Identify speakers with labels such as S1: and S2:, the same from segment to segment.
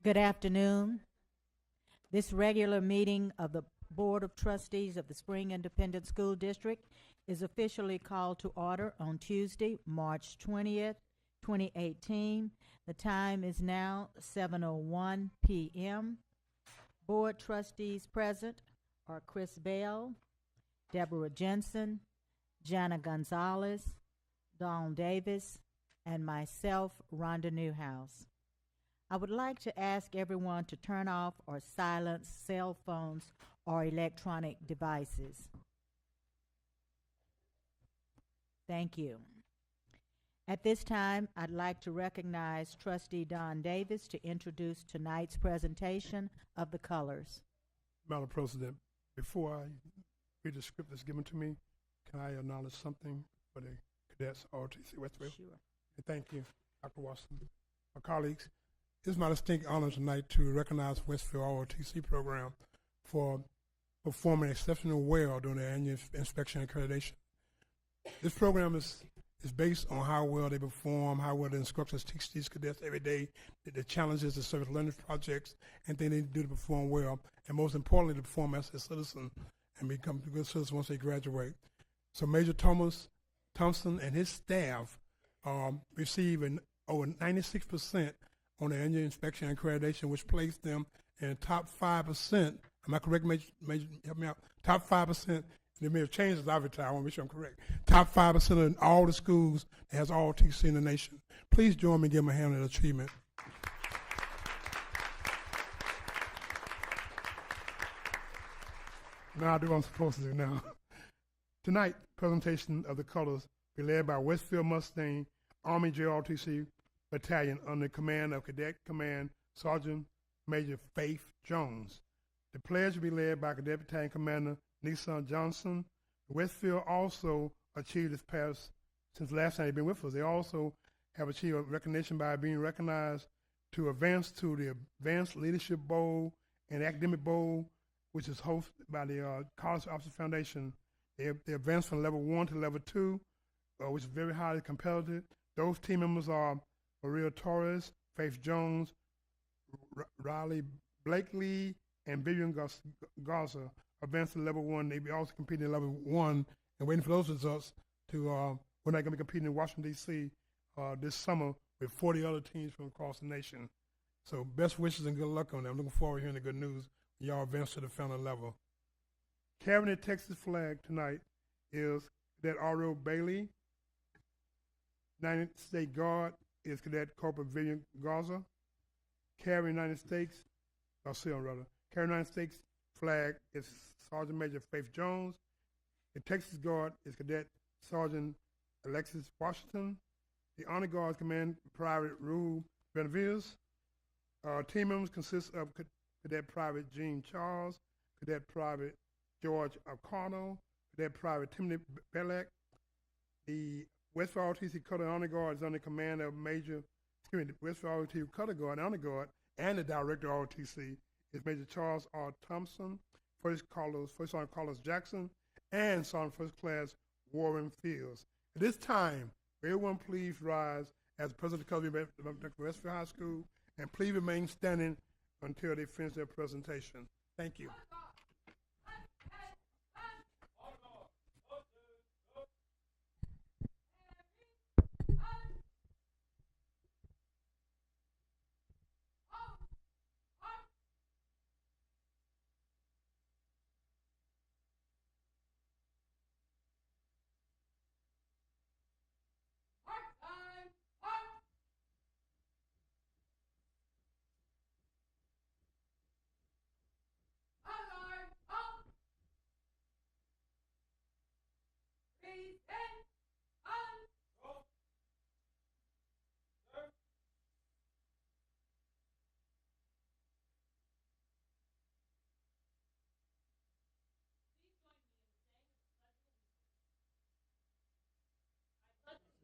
S1: Good afternoon. This regular meeting of the Board of Trustees of the Spring Independent School District is officially called to order on Tuesday, March 20th, 2018. The time is now 7:01 p.m. Board trustees present are Chris Bell, Deborah Jensen, Jana Gonzalez, Dawn Davis, and myself, Rhonda Newhouse. I would like to ask everyone to turn off or silence cell phones or electronic devices. Thank you. At this time, I'd like to recognize Trustee Don Davis to introduce tonight's presentation of the colors.
S2: Madam President, before I read the script that's given to me, can I acknowledge something for the cadets, ROTC Westville?
S1: Sure.
S2: And thank you, Dr. Watson. My colleagues, it's my distinct honor tonight to recognize Westville ROTC program for performing exceptionally well during their annual inspection and accreditation. This program is based on how well they perform, how well the instructors teach these cadets every day, the challenges, the service learning projects, and things they do to perform well, and most importantly, to perform as a citizen and become good citizens once they graduate. So Major Thompson and his staff receive over 96% on their annual inspection and accreditation, which placed them in the top 5%. Am I correct, Major? Help me out. Top 5%. They may have changed as I retire. I want to make sure I'm correct. Top 5% of all the schools that has ROTC in the nation. Please join me and give them a hand in achievement. Now I do what I'm supposed to do now. Tonight, presentation of the colors be led by Westfield Mustang Army JROTC Battalion under command of Cadet Command Sergeant Major Faith Jones. The pledge will be led by Cadet Battalion Commander Nissan Johnson. Westfield also achieved this past, since last time they've been with us, they also have achieved recognition by being recognized to advance to the Advanced Leadership Bowl and Academic Bowl, which is hosted by the College Officer Foundation. They advanced from level 1 to level 2, which is very highly competitive. Those team members are Maria Torres, Faith Jones, Riley Blakely, and Vivian Garza advanced to level 1. They be also competing in level 1 and waiting for those results to, we're not going to be competing in Washington, D.C. This summer with 40 other teams from across the nation. So best wishes and good luck on them. I'm looking forward to hearing the good news when y'all advance to the final level. Carrying the Texas flag tonight is Cadet Ariel Bailey. United States Guard is Cadet Corporal Vivian Garza. Carrying United States, carrying United States flag is Sergeant Major Faith Jones. The Texas Guard is Cadet Sergeant Alexis Washington. The Honor Guards Command Private Rue Benavides. Team members consist of Cadet Private Gene Charles, Cadet Private George Arcano, Cadet Private Timothy Belek. The Westfield ROTC Color Honor Guard is under command of the Westfield ROTC Color Guard, Honor Guard, and the Director of ROTC is Major Charles R. Thompson, First Sergeant Carlos Jackson, and Sergeant First Class Warren Fields. At this time, everyone please rise as the President of the Westfield High School, and please remain standing until they finish their presentation. Thank you.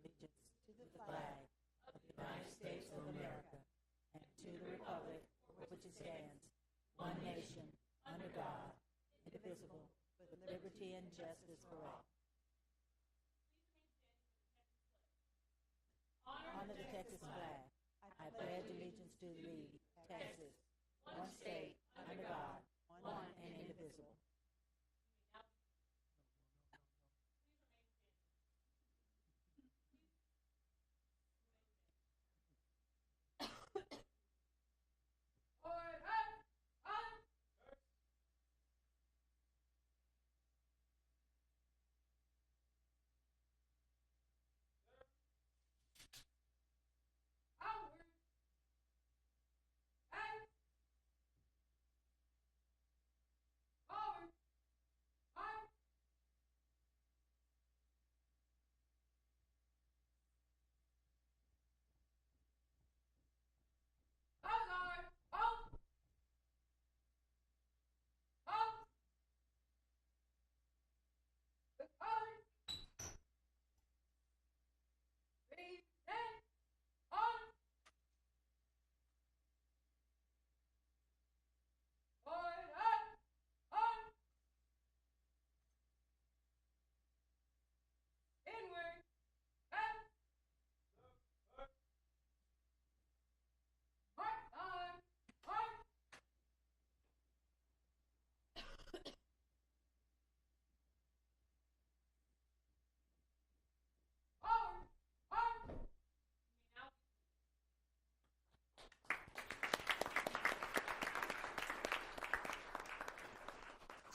S1: Allegiance to the flag of the United States of America and to the republic for which it stands, one nation, under God, indivisible, with liberty and justice for all. Honor the Texas flag. I pledge allegiance to thee Texas, one state, under God, one and indivisible.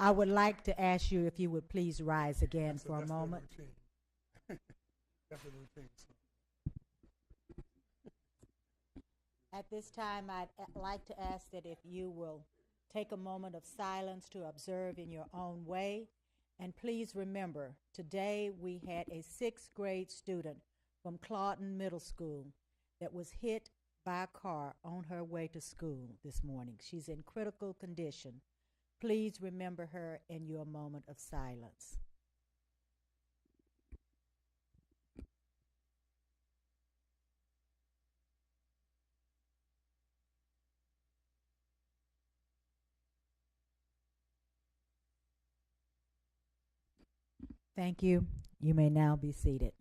S1: I would like to ask you if you would please rise again for a moment.
S2: That's a routine. So.
S1: At this time, I'd like to ask that if you will take a moment of silence to observe in your own way. And please remember, today we had a sixth grade student from Clawton Middle School that was hit by a car on her way to school this morning. She's in critical condition. Please remember her in your moment of silence. Thank you. You may now be seated.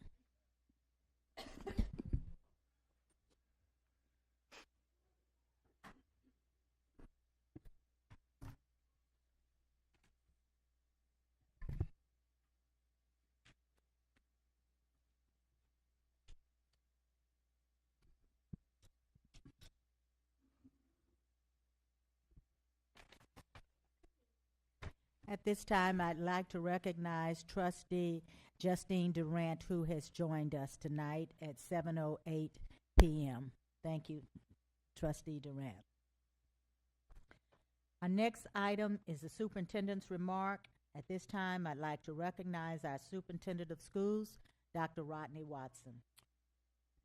S1: At this time, I'd like to recognize Trustee Justine Durant, who has joined us tonight at 7:08 p.m. Thank you, Trustee Durant. Our next item is the superintendent's remark. At this time, I'd like to recognize our superintendent of schools, Dr. Rodney Watson.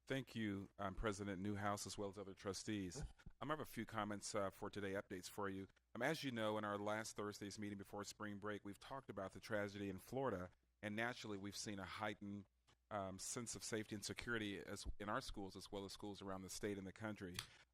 S3: Thank you, President Newhouse, as well as other trustees. I have a few comments for today, updates for you. As you know, in our last Thursday's meeting before spring break, we've talked about the tragedy in Florida, and naturally we've seen a heightened sense of safety and security as in our schools as well as schools around the state and the country.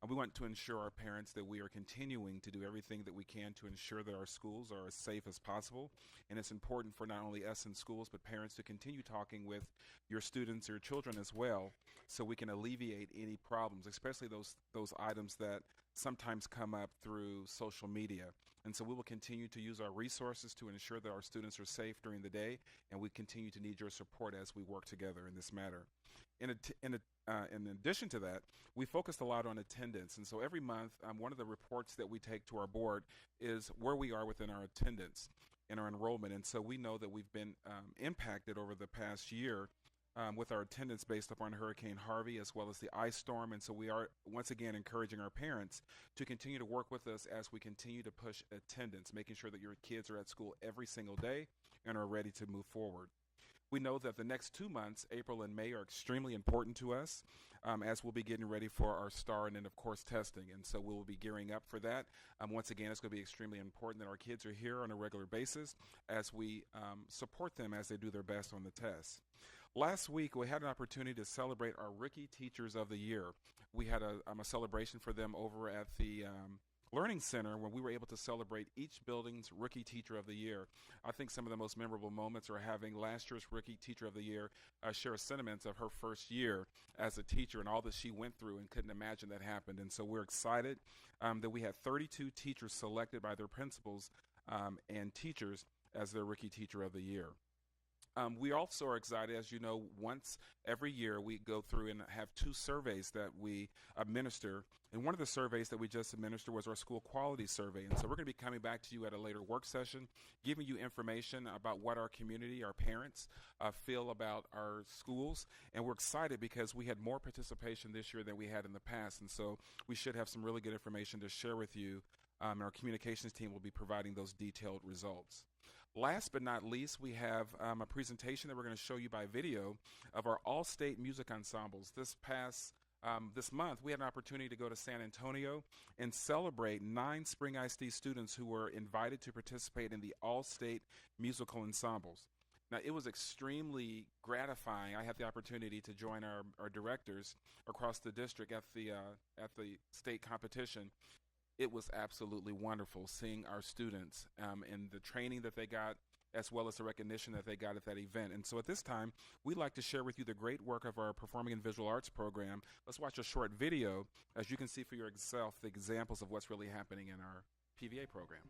S3: We want to ensure our parents that we are continuing to do everything that we can to ensure that our schools are as safe as possible. And it's important for not only us in schools, but parents to continue talking with your students or your children as well, so we can alleviate any problems, especially those items that sometimes come up through social media. And so we will continue to use our resources to ensure that our students are safe during the day, and we continue to need your support as we work together in this matter. In addition to that, we focused a lot on attendance. And so every month, one of the reports that we take to our board is where we are within our attendance and our enrollment. And so we know that we've been impacted over the past year with our attendance based upon Hurricane Harvey as well as the ice storm. And so we are once again encouraging our parents to continue to work with us as we continue to push attendance, making sure that your kids are at school every single day and are ready to move forward. We know that the next 2 months, April and May, are extremely important to us as we'll be getting ready for our STAR and then, of course, testing. And so we will be gearing up for that. Once again, it's going to be extremely important that our kids are here on a regular basis as we support them as they do their best on the tests. Last week, we had an opportunity to celebrate our Rookie Teachers of the Year. We had a celebration for them over at the Learning Center when we were able to celebrate each building's Rookie Teacher of the Year. I think some of the most memorable moments are having last year's Rookie Teacher of the Year share sentiments of her first year as a teacher and all that she went through and couldn't imagine that happened. And so we're excited that we had 32 teachers selected by their principals and teachers as their Rookie Teacher of the Year. We also are excited, as you know, once every year we go through and have 2 surveys that we administer. And one of the surveys that we just administered was our school quality survey. And so we're going to be coming back to you at a later work session, giving you information about what our community, our parents, feel about our schools. And we're excited because we had more participation this year than we had in the past. And so we should have some really good information to share with you. And our communications team will be providing those detailed results. Last but not least, we have a presentation that we're going to show you by video of our all-state music ensembles. This month, we had an opportunity to go to San Antonio and celebrate 9 Spring ISD students who were invited to participate in the all-state musical ensembles. Now, it was extremely gratifying. I had the opportunity to join our directors across the district at the state competition. It was absolutely wonderful seeing our students and the training that they got, as well as the recognition that they got at that event. And so at this time, we'd like to share with you the great work of our Performing and Visual Arts program. Let's watch a short video, as you can see for yourself the examples of what's really happening in our PVA program.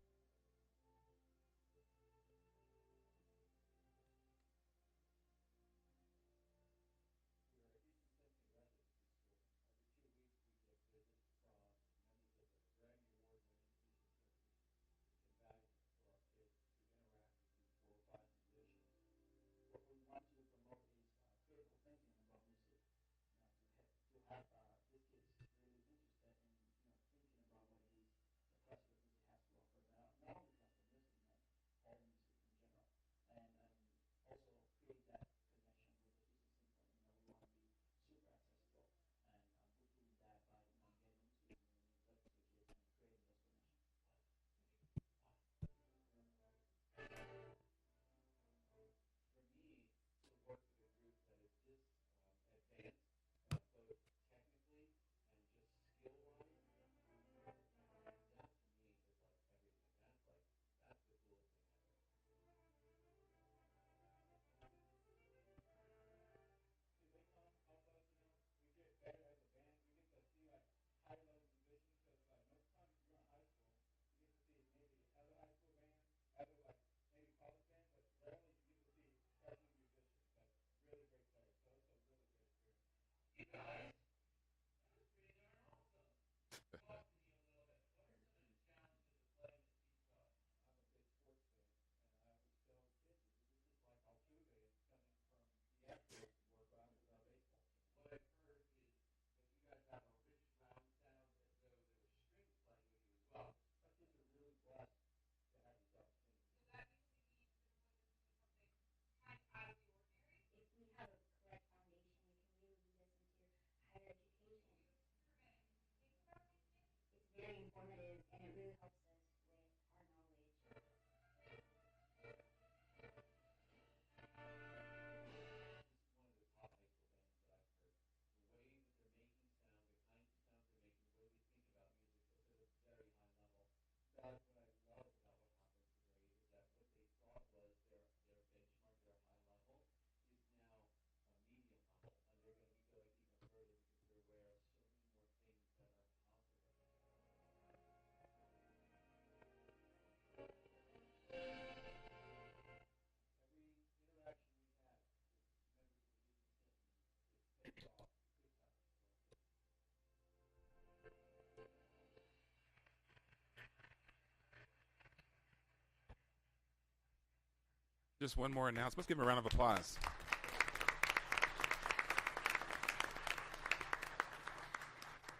S3: Just one more announcement. Let's give him a round of applause.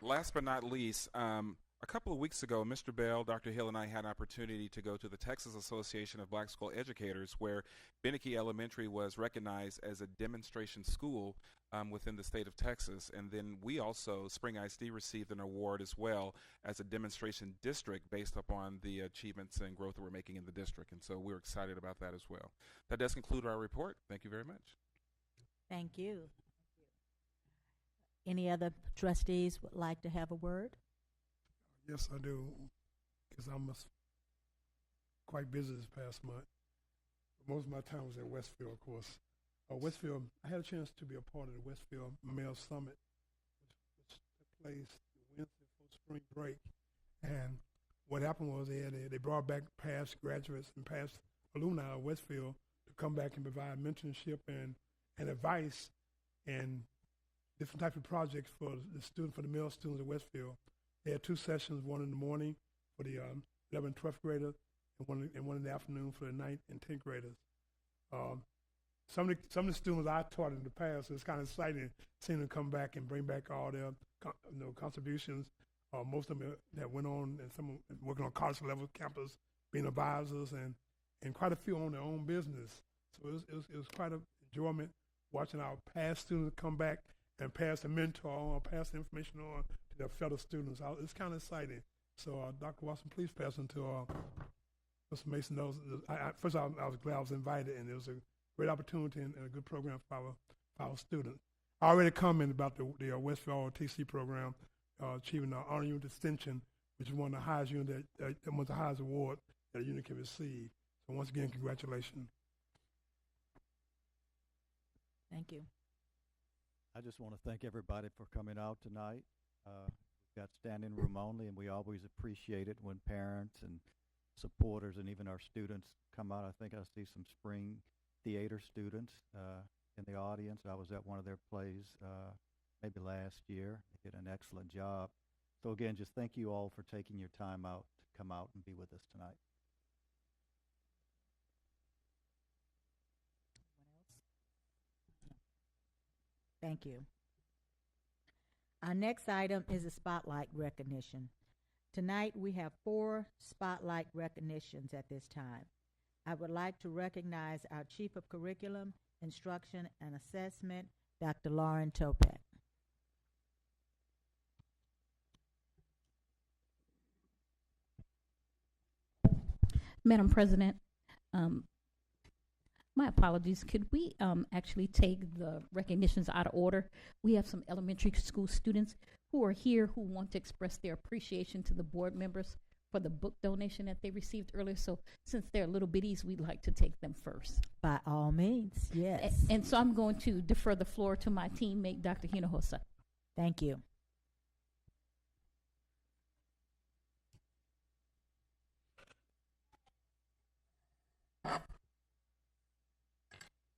S3: Last but not least, a couple of weeks ago, Mr. Bell, Dr. Hill, and I had an opportunity to go to the Texas Association of Black School Educators, where Beneke Elementary was recognized as a demonstration school within the state of Texas. And then we also, Spring ISD, received an award as well as a demonstration district based upon the achievements and growth that we're making in the district. And so we're excited about that as well. That does conclude our report. Thank you very much.
S1: Thank you. Any other trustees would like to have a word?
S2: Yes, I do. because I'm quite busy this past month. Most of my time was at Westfield, of course. Westfield, I had a chance to be a part of the Westfield Male Summit, which took place the Wednesday before spring break. And what happened was they brought back past graduates and past alumni of Westfield to come back and provide mentorship and advice and different types of projects for the male students at Westfield. They had 2 sessions, one in the morning for the 11th and 12th graders and one in the afternoon for the 9th and 10th graders. Some of the students I taught in the past, so it's kind of exciting seeing them come back and bring back all their contributions. Most of them that went on and some working on college level campus, being advisors, and quite a few on their own business. So it was quite an enjoyment watching our past students come back and pass the mentor on, or pass the information on to their fellow students. It's kind of exciting. So Dr. Watson, please pass on to Mr. Mason. First of all, I was glad I was invited, and it was a great opportunity and a good program for our students. I already commented about the Westfield ROTC program achieving the honor unit distinction, which is one of the highest one of the highest award that a unit can receive. So once again, congratulations.
S1: Thank you.
S4: I just want to thank everybody for coming out tonight. We've got standing room only, and we always appreciate it when parents and supporters and even our students come out. I think I see some spring theater students in the audience. I was at one of their plays maybe last year. They did an excellent job. So again, just thank you all for taking your time out to come out and be with us tonight.
S1: Thank you. Our next item is a spotlight recognition. Tonight, we have 4 spotlight recognitions at this time. I would like to recognize our Chief of Curriculum, Instruction, and Assessment, Dr. Lauren Topek.
S5: Madam President, my apologies. Could we actually take the recognitions out of order? We have some elementary school students who are here who want to express their appreciation to the board members for the book donation that they received earlier. So since they're little bitties, we'd like to take them first.
S1: By all means, yes.
S5: And so I'm going to defer the floor to my teammate, Dr. Hinojosa.
S1: Thank you.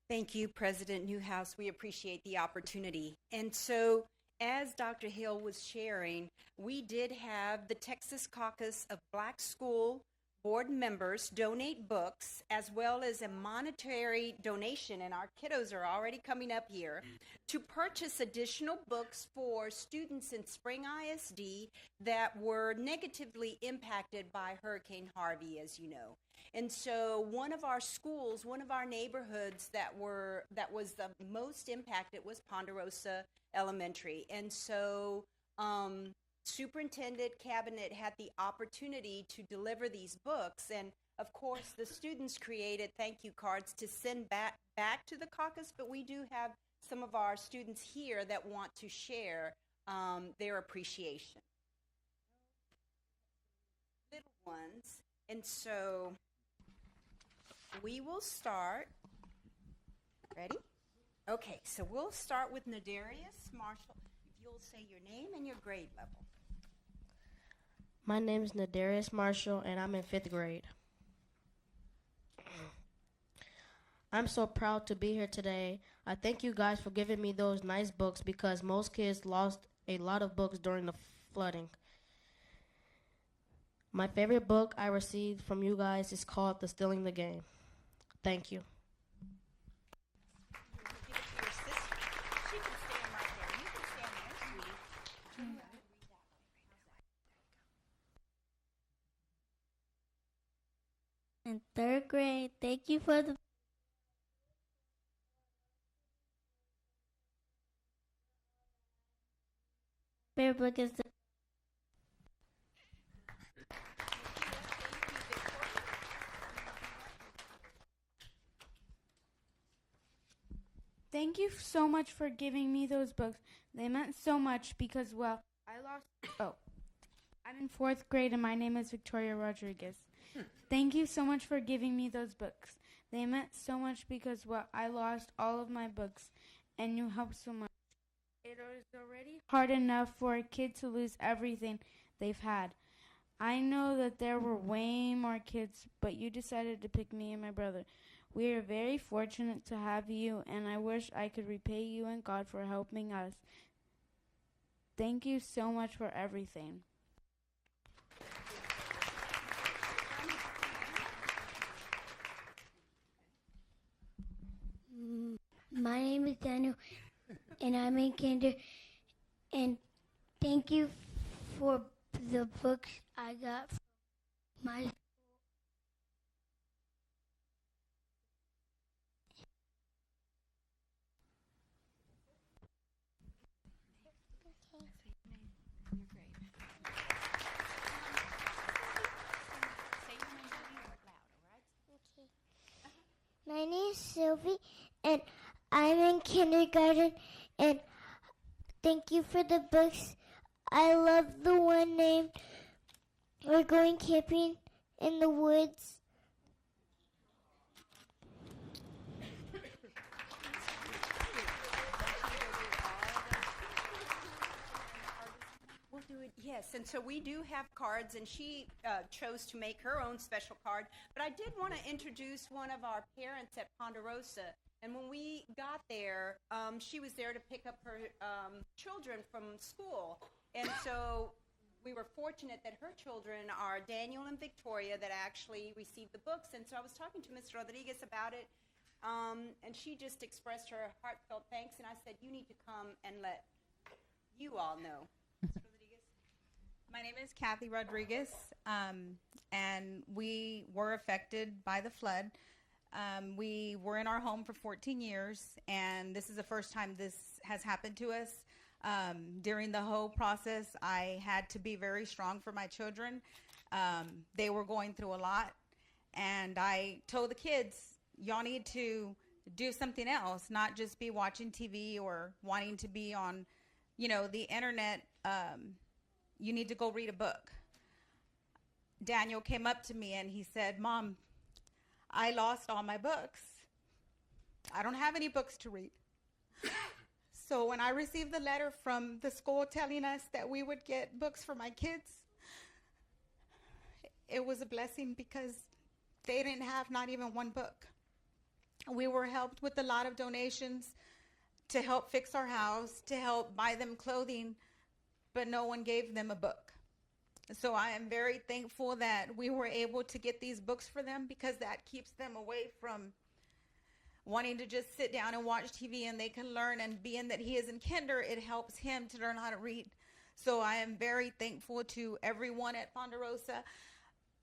S6: Thank you, President Newhouse. We appreciate the opportunity. And so, as Dr. Hill was sharing, we did have the Texas Caucus of Black School Board members donate books, as well as a monetary donation, and our kiddos are already coming up here, to purchase additional books for students in Spring ISD that were negatively impacted by Hurricane Harvey, as you know. And so one of our schools, one of our neighborhoods that was the most impacted was Ponderosa Elementary. And so Superintendent Cabinet had the opportunity to deliver these books. And of course, the students created thank you cards to send back to the caucus, but we do have some of our students here that want to share their appreciation. Little ones. And so we will start. Ready? Okay, so we'll start with Nadarius Marshall. If you'll say your name and your grade level.
S7: My name is Nadarius Marshall, and I'm in 5th grade. I'm so proud to be here today. I thank you guys for giving me those nice books because most kids lost a lot of books during the flooding. My favorite book I received from you guys is called The Stealing the Game. Thank you.
S6: Give it to your sister. She can stand right there. You can stand there, sweetie.
S8: In 3rd grade, thank you for the favorite book is the
S9: Thank you so much for giving me those books. They meant so much because, well, I'm in fourth grade, and my name is Victoria Rodriguez. Thank you so much for giving me those books. They meant so much because I lost all of my books, and you helped so much. It is already hard enough for a kid to lose everything they've had. I know that there were way more kids, but you decided to pick me and my brother. We are very fortunate to have you, and I wish I could repay you and God for helping us. Thank you so much for everything.
S8: My name is Daniel, and I'm in kinder. And thank you for the books I got from my. My name is Sylvie, and I'm in kindergarten. And thank you for the books. I love the one named "We're Going Camping in the Woods."
S6: We'll do it, yes. And so we do have cards, and she chose to make her own special card. But I did want to introduce one of our parents at Ponderosa. And when we got there, she was there to pick up her children from school. And so we were fortunate that her children are Daniel and Victoria that actually received the books. And so I was talking to Ms. Rodriguez about it, and she just expressed her heartfelt thanks. And I said, you need to come and let you all know.
S10: My name is Kathy Rodriguez, and we were affected by the flood. We were in our home for 14 years, and this is the first time this has happened to us. During the whole process, I had to be very strong for my children. They were going through a lot, and I told the kids, y'all need to do something else, not just be watching TV or wanting to be on, the internet. You need to go read a book. Daniel came up to me and he said, Mom, I lost all my books. I don't have any books to read. So when I received the letter from the school telling us that we would get books for my kids, it was a blessing because they didn't have not even one book. We were helped with a lot of donations to help fix our house, to help buy them clothing, but no one gave them a book. So I am very thankful that we were able to get these books for them because that keeps them away from wanting to just sit down and watch TV, and they can learn. And being that he is in kinder, it helps him to learn how to read. So I am very thankful to everyone at Ponderosa.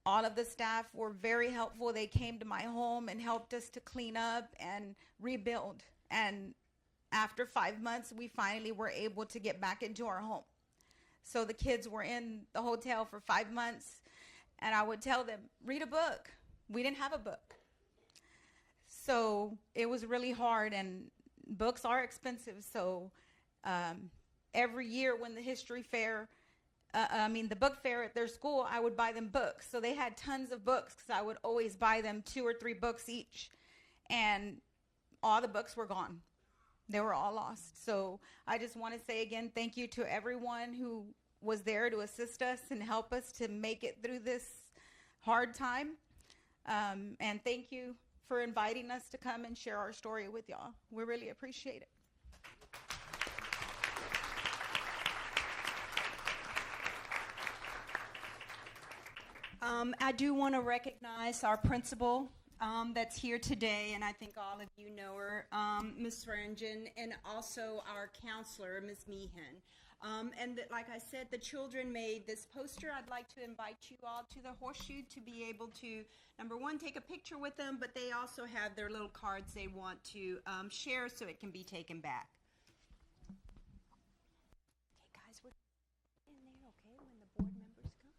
S10: All of the staff were very helpful. They came to my home and helped us to clean up and rebuild. And after 5 months, we finally were able to get back into our home. So the kids were in the hotel for 5 months, and I would tell them, read a book. We didn't have a book. So it was really hard, and books are expensive. So every year when the the book fair at their school, I would buy them books. So they had tons of books because I would always buy them 2 or 3 books each. And all the books were gone. They were all lost. So I just want to say again, thank you to everyone who was there to assist us and help us to make it through this hard time. And thank you for inviting us to come and share our story with y'all. We really appreciate it.
S6: I do want to recognize our principal that's here today, and I think all of you know her, Ms. Ranjan, and also our counselor, Ms. Meehan. Like I said, the children made this poster. I'd like to invite you all to the horseshoe to be able to, number one, take a picture with them, but they also have their little cards they want to share so it can be taken back. Okay, guys, we're in there, okay, when the board members come.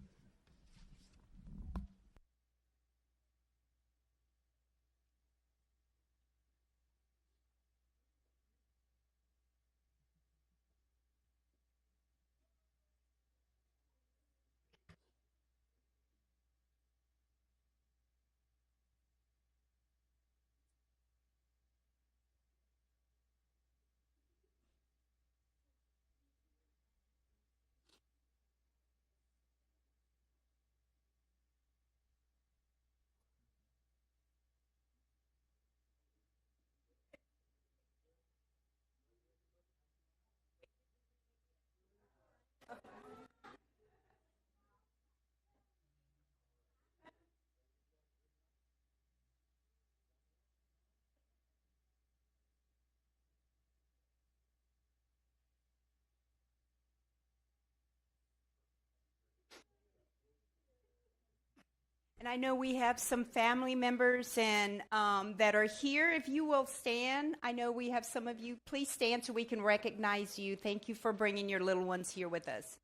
S6: And I know we have some family members and that are here. If you will stand, I know we have some of you. Please stand so we can recognize you. Thank you for bringing your little ones here with us.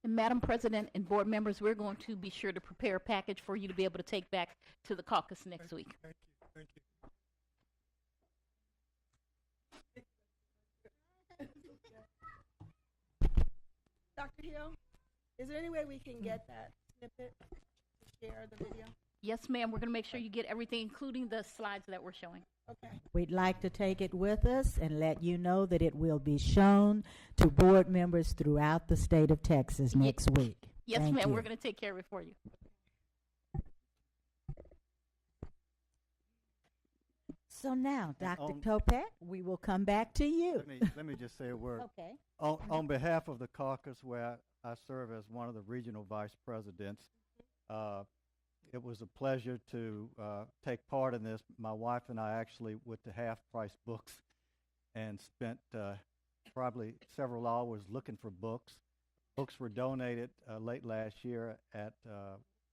S5: And Madam President and board members, we're going to be sure to prepare a package for you to be able to take back to the caucus next week.
S2: Thank you. Thank you.
S11: Dr. Hill, is there any way we can get that snippet to share the video?
S5: Yes, ma'am, we're going to make sure you get everything, including the slides that we're showing.
S11: Okay.
S1: We'd like to take it with us and let you know that it will be shown to board members throughout the state of Texas next week.
S5: Yes,
S1: Thank
S5: ma'am,
S1: you.
S5: we're going to take care of it for you.
S1: So now, Dr.
S4: on-
S1: Topek, we will come back to you.
S4: Let me just say a word.
S1: Okay.
S4: On behalf of the caucus, where I serve as one of the regional vice presidents, it was a pleasure to take part in this. My wife and I actually went to Half Price Books and spent probably several hours looking for books. Books were donated late last year at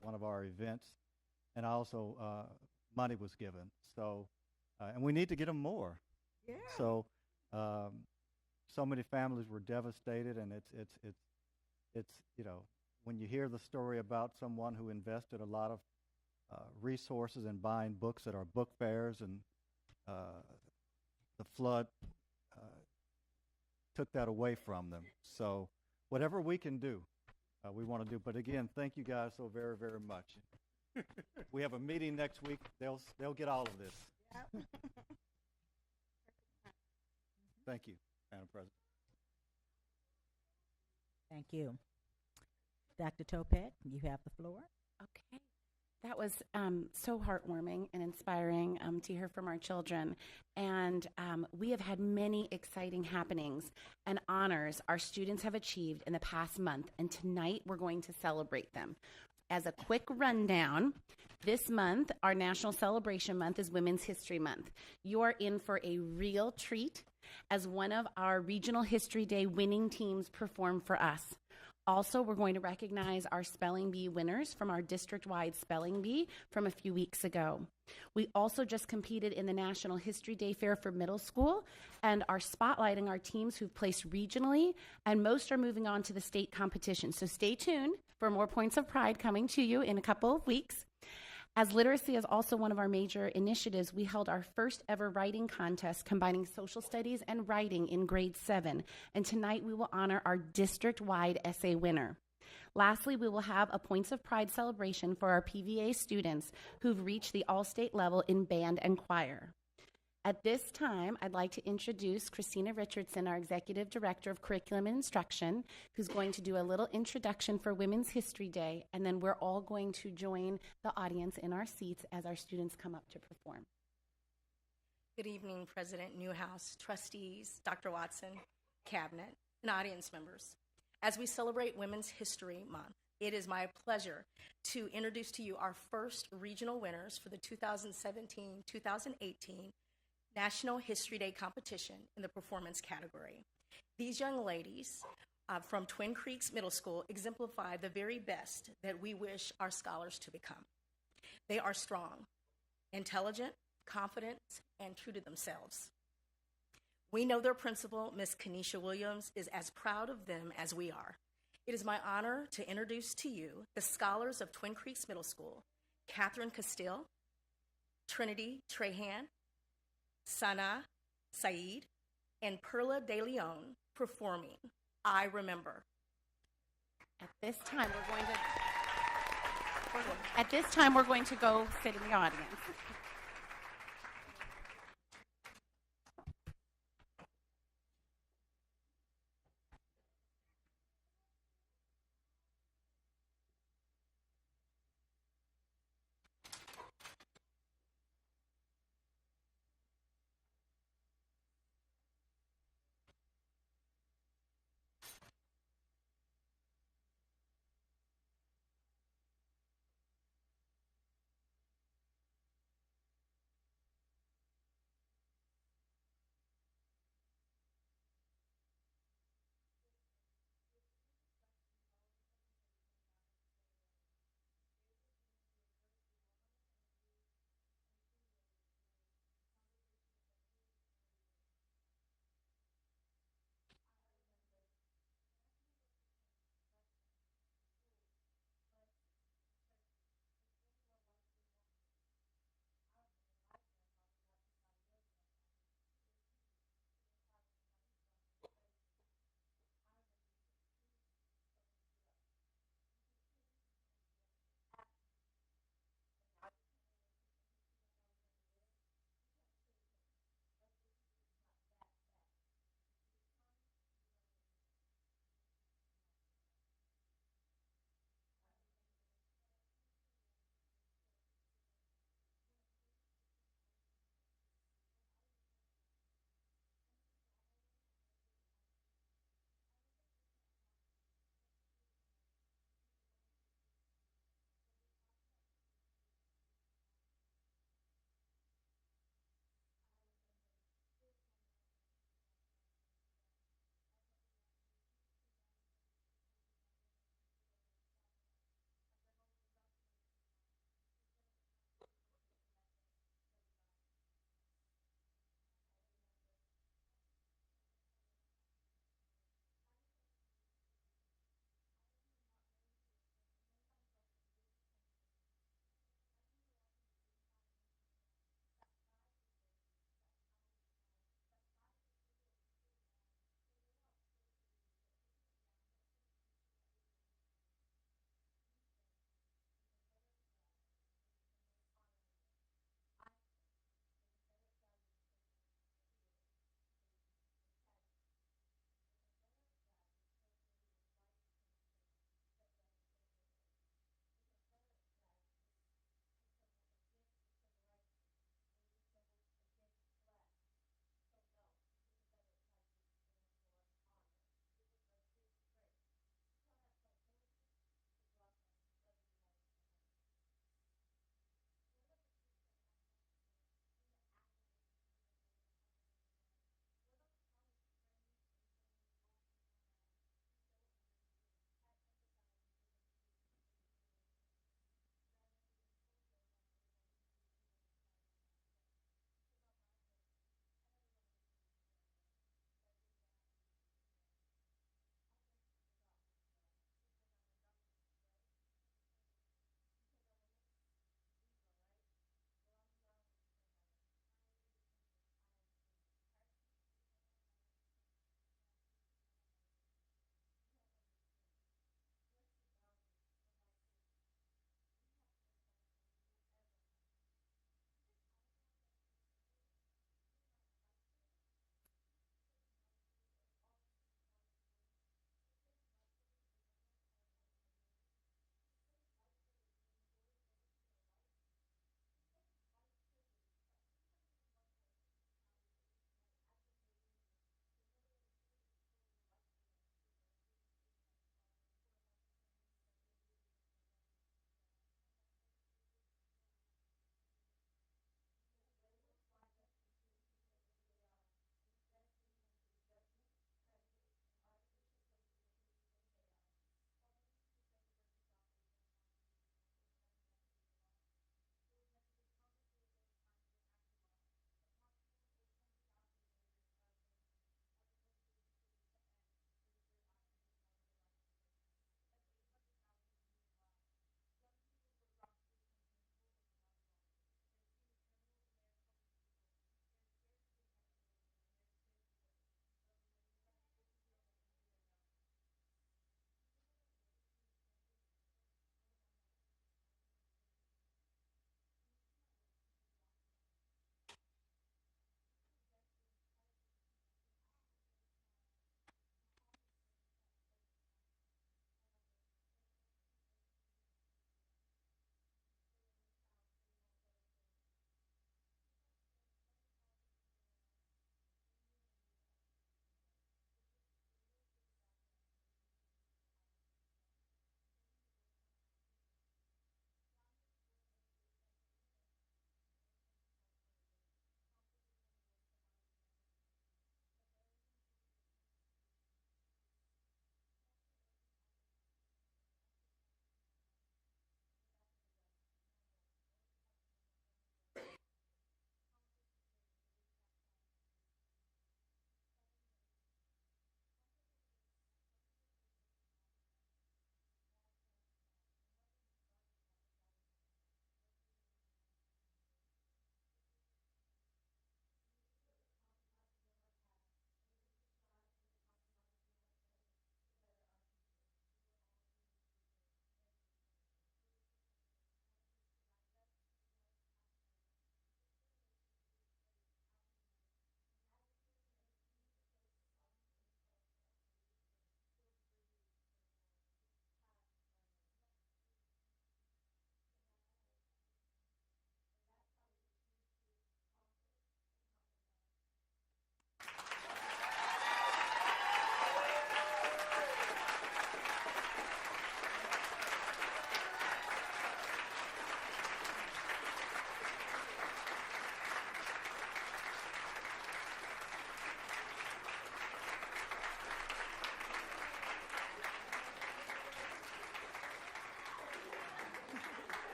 S4: one of our events, and also money was given. So, and we need to get them more.
S11: Yeah.
S4: So, so many families were devastated, and it's you know, when you hear the story about someone who invested a lot of resources in buying books at our book fairs, and the flood took that away from them. So whatever we can do, we want to do. But again, thank you guys so very, very much. We have a meeting next week. They'll get all of this.
S11: Yep.
S4: Thank you, Madam President.
S1: Thank you. Dr. Topek, you have the floor.
S12: Okay. That was so heartwarming and inspiring to hear from our children. And we have had many exciting happenings and honors our students have achieved in the past month. And tonight we're going to celebrate them. As a quick rundown, this month, our National Celebration Month is Women's History Month. You are in for a real treat as one of our Regional History Day winning teams perform for us. Also, we're going to recognize our Spelling Bee winners from our district-wide Spelling Bee from a few weeks ago. We also just competed in the National History Day Fair for middle school and are spotlighting our teams who've placed regionally, and most are moving on to the state competition. So stay tuned for more Points of Pride coming to you in a couple of weeks. As literacy is also one of our major initiatives, we held our first ever writing contest combining social studies and writing in grade 7. And tonight we will honor our district-wide essay winner. Lastly, we will have a Points of Pride celebration for our PVA students who've reached the all-state level in band and choir. At this time, I'd like to introduce Christina Richardson, our Executive Director of Curriculum and Instruction, who's going to do a little introduction for Women's History Day, and then we're all going to join the audience in our seats as our students come up to perform.
S13: Good evening, President Newhouse, trustees, Dr. Watson, cabinet, and audience members. As we celebrate Women's History Month, it is my pleasure to introduce to you our first regional winners for the 2017-2018 National History Day competition in the performance category. These young ladies from Twin Creeks Middle School exemplify the very best that we wish our scholars to become. They are strong, intelligent, confident, and true to themselves. We know their principal, Ms. Kenesha Williams, is as proud of them as we are. It is my honor to introduce to you the scholars of Twin Creeks Middle School, Catherine Castile, Trinity Trahan, Sana Saeed, and Perla De Leon performing I Remember.
S12: At this time, we're going to go sit in the audience.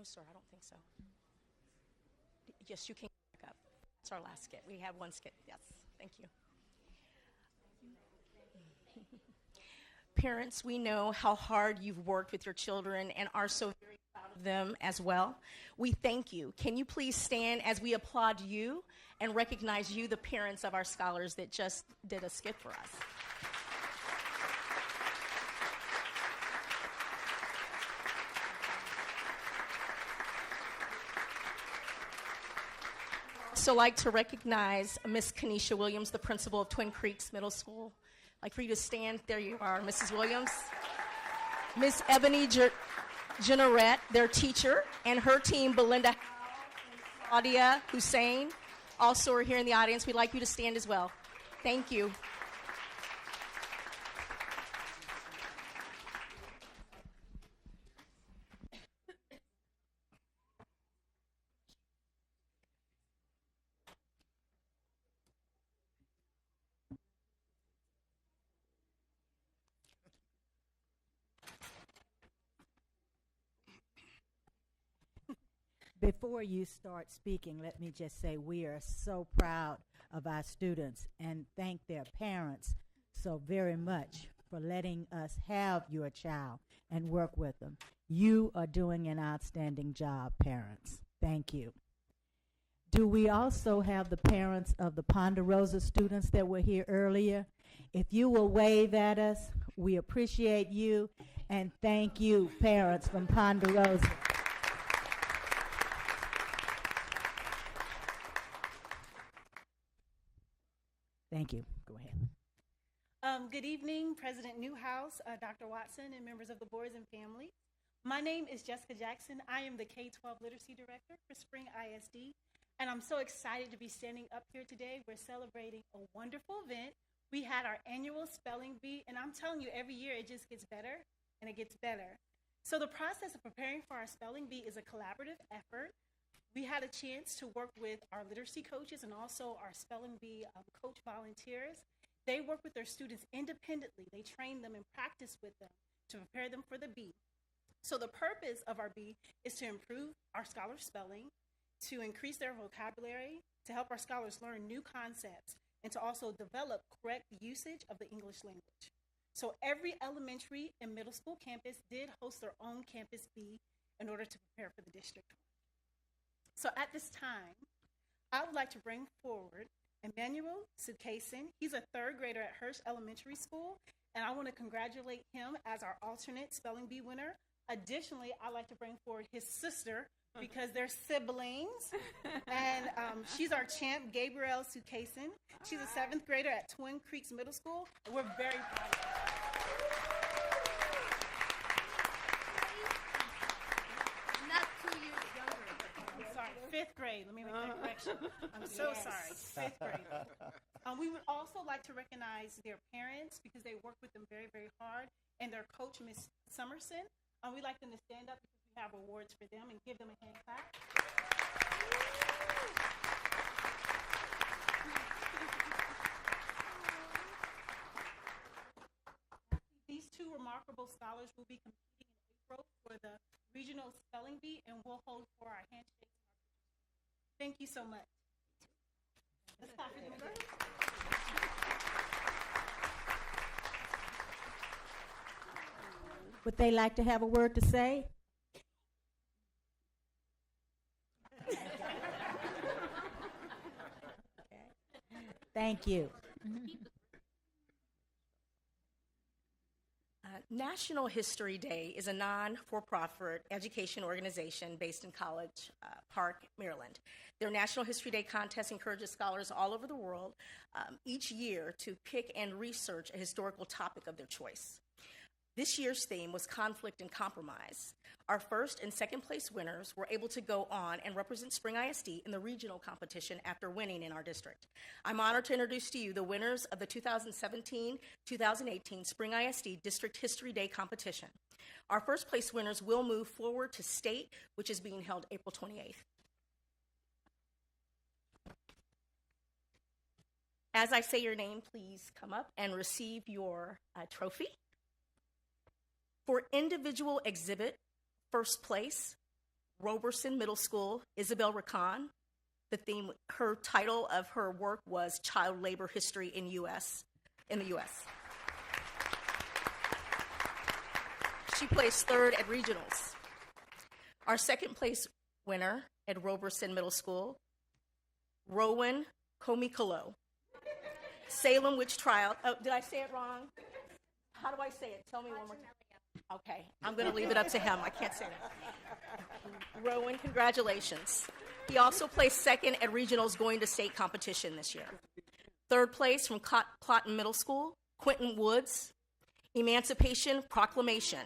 S13: sir, I don't think so. Yes, you can go back up. It's our last skit. We have one skit. Yes, thank you. Parents, we know how hard you've worked with your children and are so very proud of them as well. We thank you. Can you please stand as we applaud you and recognize you, the parents of our scholars that just did a skit for us? Also like to recognize Miss Kenesha Williams, the principal of Twin Creeks Middle School. I'd like for you to stand. There you are, Mrs. Williams. Miss Ebony Jenneret, their teacher, and her team, Belinda and Claudia Hussein, also are here in the audience. We'd like you to stand as well. Thank you.
S1: Before you start speaking, let me just say we are so proud of our students and thank their parents so very much for letting us have your child and work with them. You are doing an outstanding job, parents. Thank you. Do we also have the parents of the Ponderosa students that were here earlier? If you will wave at us, we appreciate you and thank you, parents from Ponderosa. Thank you. Go ahead.
S14: Good evening, President Newhouse, Dr. Watson, and members of the boards and family. My name is Jessica Jackson. I am the K-12 Literacy Director for Spring ISD, and I'm so excited to be standing up here today. We're celebrating a wonderful event. We had our annual spelling bee, and I'm telling you, every year it just gets better, and it gets better. So the process of preparing for our spelling bee is a collaborative effort. We had a chance to work with our literacy coaches and also our spelling bee coach volunteers. They work with their students independently. They train them and practice with them to prepare them for the bee. So the purpose of our bee is to improve our scholars' spelling, to increase their vocabulary, to help our scholars learn new concepts, and to also develop correct usage of the English language. So every elementary and middle school campus did host their own campus bee in order to prepare for the district. So at this time, I would like to bring forward Emmanuel Sukason. He's a third grader at Hirsch Elementary School, and I want to congratulate him as our alternate spelling bee winner. Additionally, I'd like to bring forward his sister because they're siblings, and she's our champ, Gabrielle Sukason. She's a seventh grader at Twin Creeks Middle School, and we're very proud of her. Fifth grade. Let me make that correction. I'm so sorry. Fifth grade. We would also like to recognize their parents because they work with them very, very hard, and their coach, Miss Summerson. We'd like them to stand up because we have awards for them and give them a hand clap. These two remarkable scholars will be competing in April for the regional spelling bee, and we'll hold for our handshake. Thank you so much.
S1: Would they like to have a word to say? Thank you.
S13: National History Day is a non-for-profit education organization based in College Park, Maryland. Their National History Day contest encourages scholars all over the world each year to pick and research a historical topic of their choice. This year's theme was conflict and compromise. Our first and second place winners were able to go on and represent Spring ISD in the regional competition after winning in our district. I'm honored to introduce to you the winners of the 2017-2018 Spring ISD District History Day competition. Our first place winners will move forward to state, which is being held April 28th. As I say your name, please come up and receive your trophy. For individual exhibit, first place, Roberson Middle School, Isabel Rakan. Her title of her work was Child Labor History in the U.S. She placed third at regionals. Our second place winner at Roberson Middle School, Rowan Komikolo. Salem Witch Trial. Oh, did I say it wrong? How do I say it? Tell me one more time. Okay, I'm going to leave it up to him. I can't say that. Rowan, congratulations. He also placed second at regionals going to state competition this year. Third place from Clotten Middle School, Quentin Woods, Emancipation Proclamation.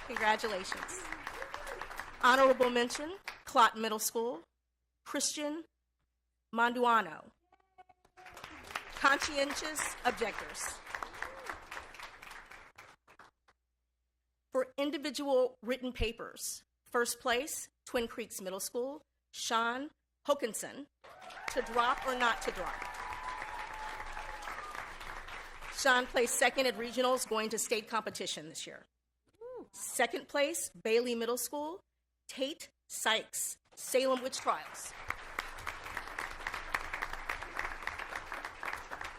S13: Congratulations. Honorable mention, Clotten Middle School, Christian Manduano. Conscientious objectors. For individual written papers, first place, Twin Creeks Middle School, Sean Hokinson, to drop or not to drop. Sean placed second at regionals going to state competition this year. Second place, Bailey Middle School, Tate Sykes, Salem Witch Trials.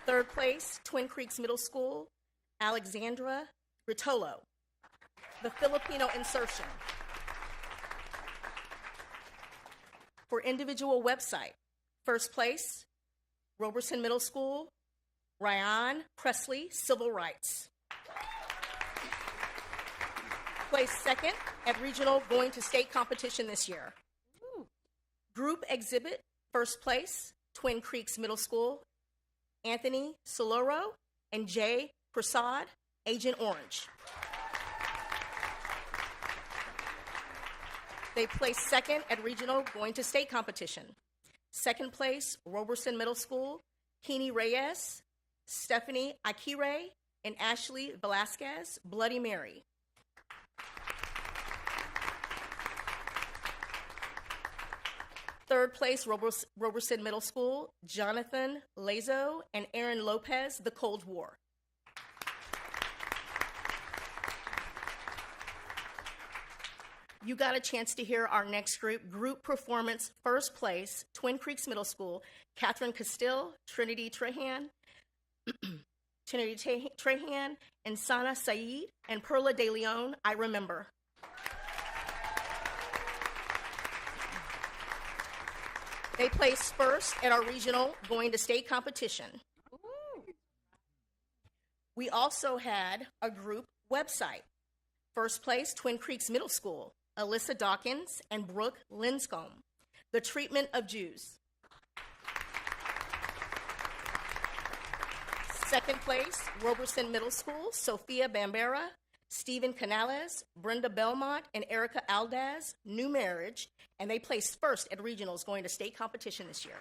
S13: Third place, Twin Creeks Middle School, Alexandra Ritolo, the Filipino insertion. For individual website, first place, Roberson Middle School, Ryan Presley, Civil Rights. Placed second at regional going to state competition this year. Group exhibit, first place, Twin Creeks Middle School, Anthony Soloro and Jay Prasad, Agent Orange. They placed second at regional going to state competition. Second place, Roberson Middle School, Keene Reyes, Stephanie Akire, and Ashley Velasquez, Bloody Mary. Third place, Roberson Middle School, Jonathan Lazo and Aaron Lopez, The Cold War. You got a chance to hear our next group performance. First place, Twin Creeks Middle School, Catherine Castile, Trinity Trahan, and Sana Saeed, and Perla De Leon, I Remember. They placed first at our regional going to state competition. We also had a group website. First place, Twin Creeks Middle School, Alyssa Dawkins and Brooke Linscomb, The Treatment of Jews. Second place, Roberson Middle School, Sophia Bambera, Stephen Canales, Brenda Belmont, and Erica Aldaz, New Marriage, and they placed first at regionals going to state competition this year.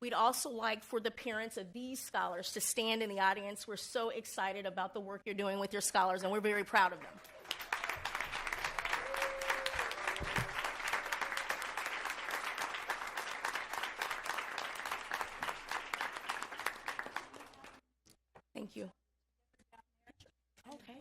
S13: We'd also like for the parents of these scholars to stand in the audience. We're so excited about the work you're doing with your scholars, and we're very proud of them. Thank you. Okay.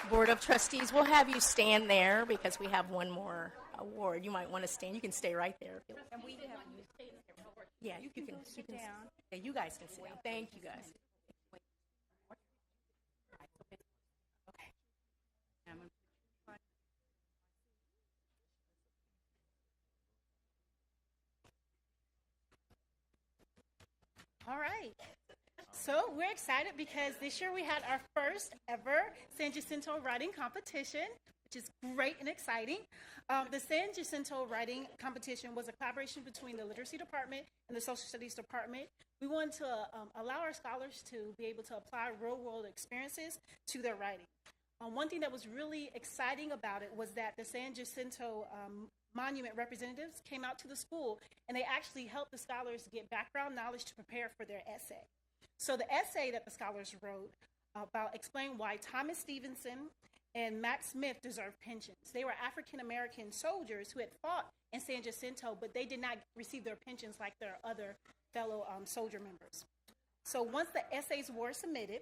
S13: Board of Trustees, we'll have you stand there because we have one more award. You might want to stand. You can stay right there. If you and we have you. Yeah, you can sit down. Yeah, you guys can sit down. Thank you, guys.
S14: All right. So we're excited because this year we had our first ever San Jacinto writing competition, which is great and exciting. The San Jacinto writing competition was a collaboration between the literacy department and the social studies department. We wanted to allow our scholars to be able to apply real world experiences to their writing. One thing that was really exciting about it was that the San Jacinto Monument representatives came out to the school and they actually helped the scholars get background knowledge to prepare for their essay. So the essay that the scholars wrote about explained why Thomas Stevenson and Max Smith deserved pensions. They were African American soldiers who had fought in San Jacinto, but they did not receive their pensions like their other fellow soldier members. So once the essays were submitted,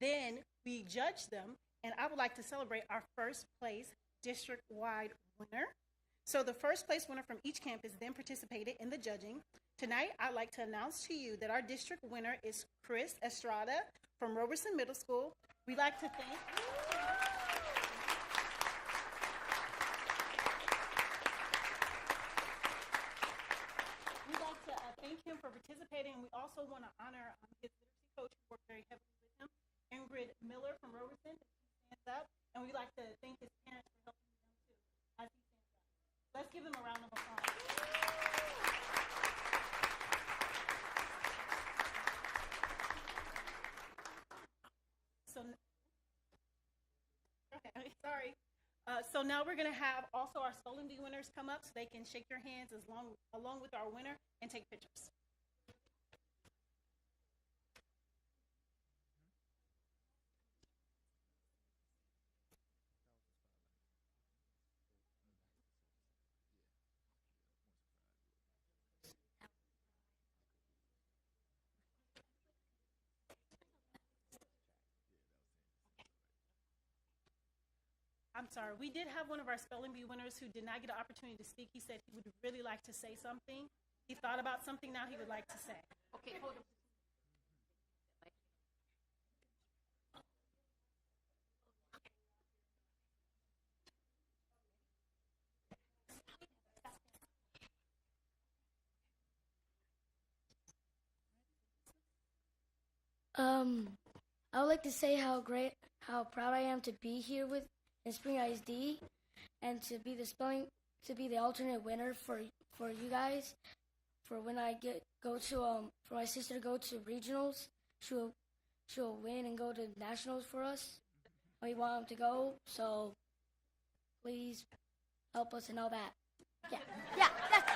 S14: then we judged them, and I would like to celebrate our first place district-wide winner. So the first place winner from each campus then participated in the judging. Tonight, I'd like to announce to you that our district winner is Chris Estrada from Roberson Middle School. We'd like to thank thank him for participating, and we also want to honor his literacy coach who worked very heavily with him, Ingrid Miller from Roberson. Stands up, and we'd like to thank his parents for helping him too as he stands up. Let's give him a round of applause. So, okay, sorry. So now we're going to have also our Spelling Bee winners come up so they can shake their hands along with our winner and take pictures. I'm sorry, we did have one of our Spelling Bee winners who did not get an opportunity to speak. He said he would really like to say something. He thought about something now he would like to say.
S13: Okay, hold on.
S15: I would like to say how proud I am to be here in Spring ISD, and to be the alternate winner for you guys. For when I for my sister to go to regionals, she'll win and go to nationals for us. We want them to go, so please help us and all that. Yeah. That's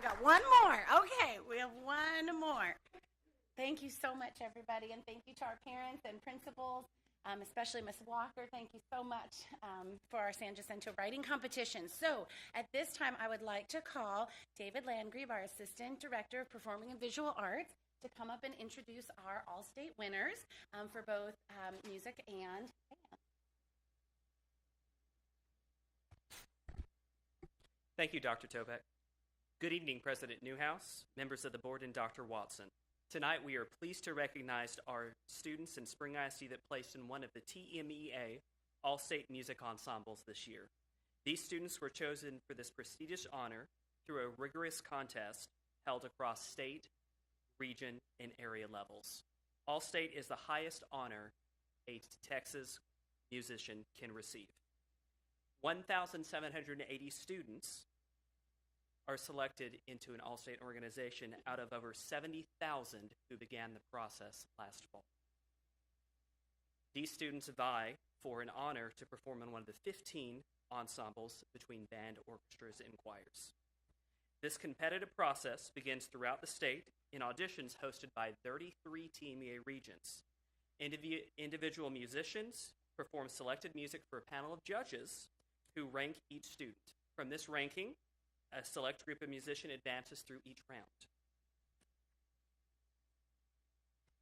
S12: got one more. Okay, we have one more. Thank you so much, everybody, and thank you to our parents and principals, especially Ms. Walker. Thank you so much for our San Jacinto writing competition. So at this time, I would like to call David Landgrebe, our Assistant Director of Performing and Visual Arts, to come up and introduce our All-State winners for both music and dance.
S16: Thank you, Dr. Tobeck. Good evening, President Newhouse, members of the board, and Dr. Watson. Tonight, we are pleased to recognize our students in Spring ISD that placed in one of the TMEA All-State Music Ensembles this year. These students were chosen for this prestigious honor through a rigorous contest held across state, region, and area levels. All-State is the highest honor a Texas musician can receive. 1,780 students are selected into an All-State organization out of over 70,000 who began the process last fall. These students vie for an honor to perform in one of the 15 ensembles between band, orchestras, and choirs. This competitive process begins throughout the state in auditions hosted by 33 TMEA regions. Individual musicians perform selected music for a panel of judges who rank each student. From this ranking, a select group of musicians advances through each round.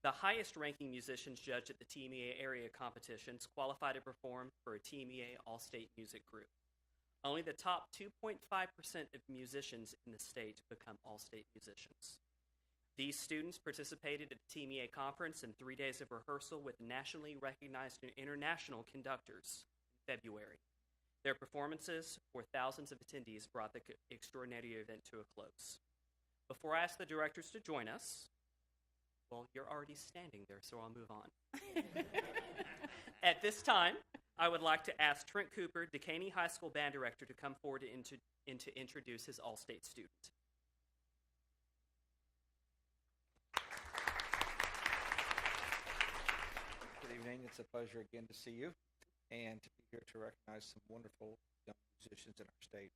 S16: The highest ranking musicians judged at the TMEA area competitions qualify to perform for a TMEA All-State Music Group. Only the top 2.5% of musicians in the state become All-State musicians. These students participated at the TMEA conference in 3 days of rehearsal with nationally recognized and international conductors in February. Their performances for thousands of attendees brought the extraordinary event to a close. Before I ask the directors to join us, well, you're already standing there, so I'll move on. At this time, I would like to ask Trent Cooper, Dekaney High School Band Director, to come forward to introduce his All-State student.
S17: Good evening. It's a pleasure again to see you and to be here to recognize some wonderful young musicians in our state.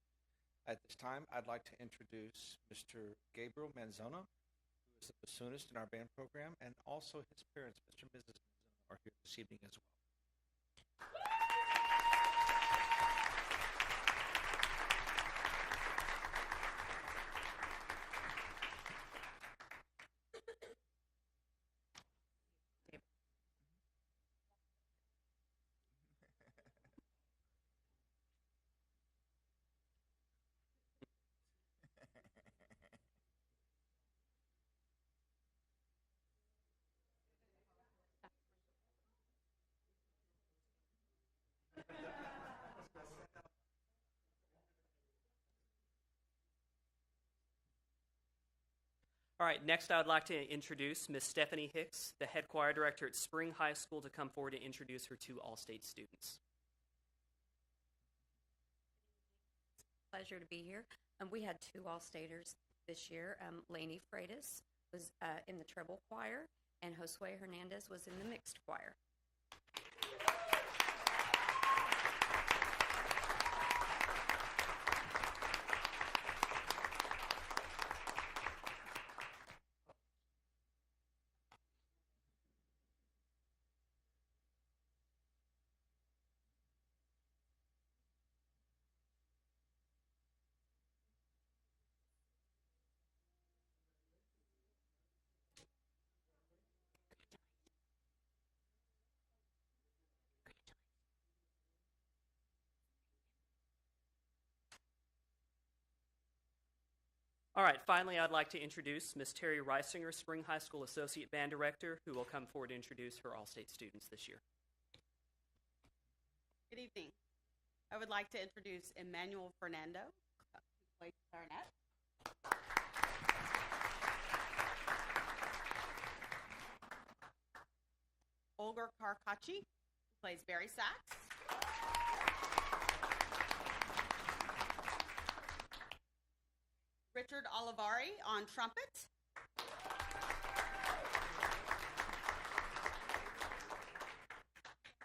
S17: At this time, I'd like to introduce Mr. Gabriel Manzona, who is the bassoonist in our band program, and also his parents, Mr. and Mrs. Manzona, are here this evening as well.
S16: All right, next I would like to introduce Ms. Stephanie Hicks, the head choir director at Spring High School, to come forward to introduce her two All-State students.
S18: Pleasure to be here. We had two All-Staters this year. Lainey Freitas was in the treble choir, and Josue Hernandez was in the mixed choir.
S16: All right, finally, I'd like to introduce Ms. Terry Reisinger, Spring High School Associate Band Director, who will come forward to introduce her All-State students this year.
S19: Good evening. I would like to introduce Emmanuel Fernando, who plays clarinet. Olga Karkachi, who plays bari sax. Richard Olivari on trumpet.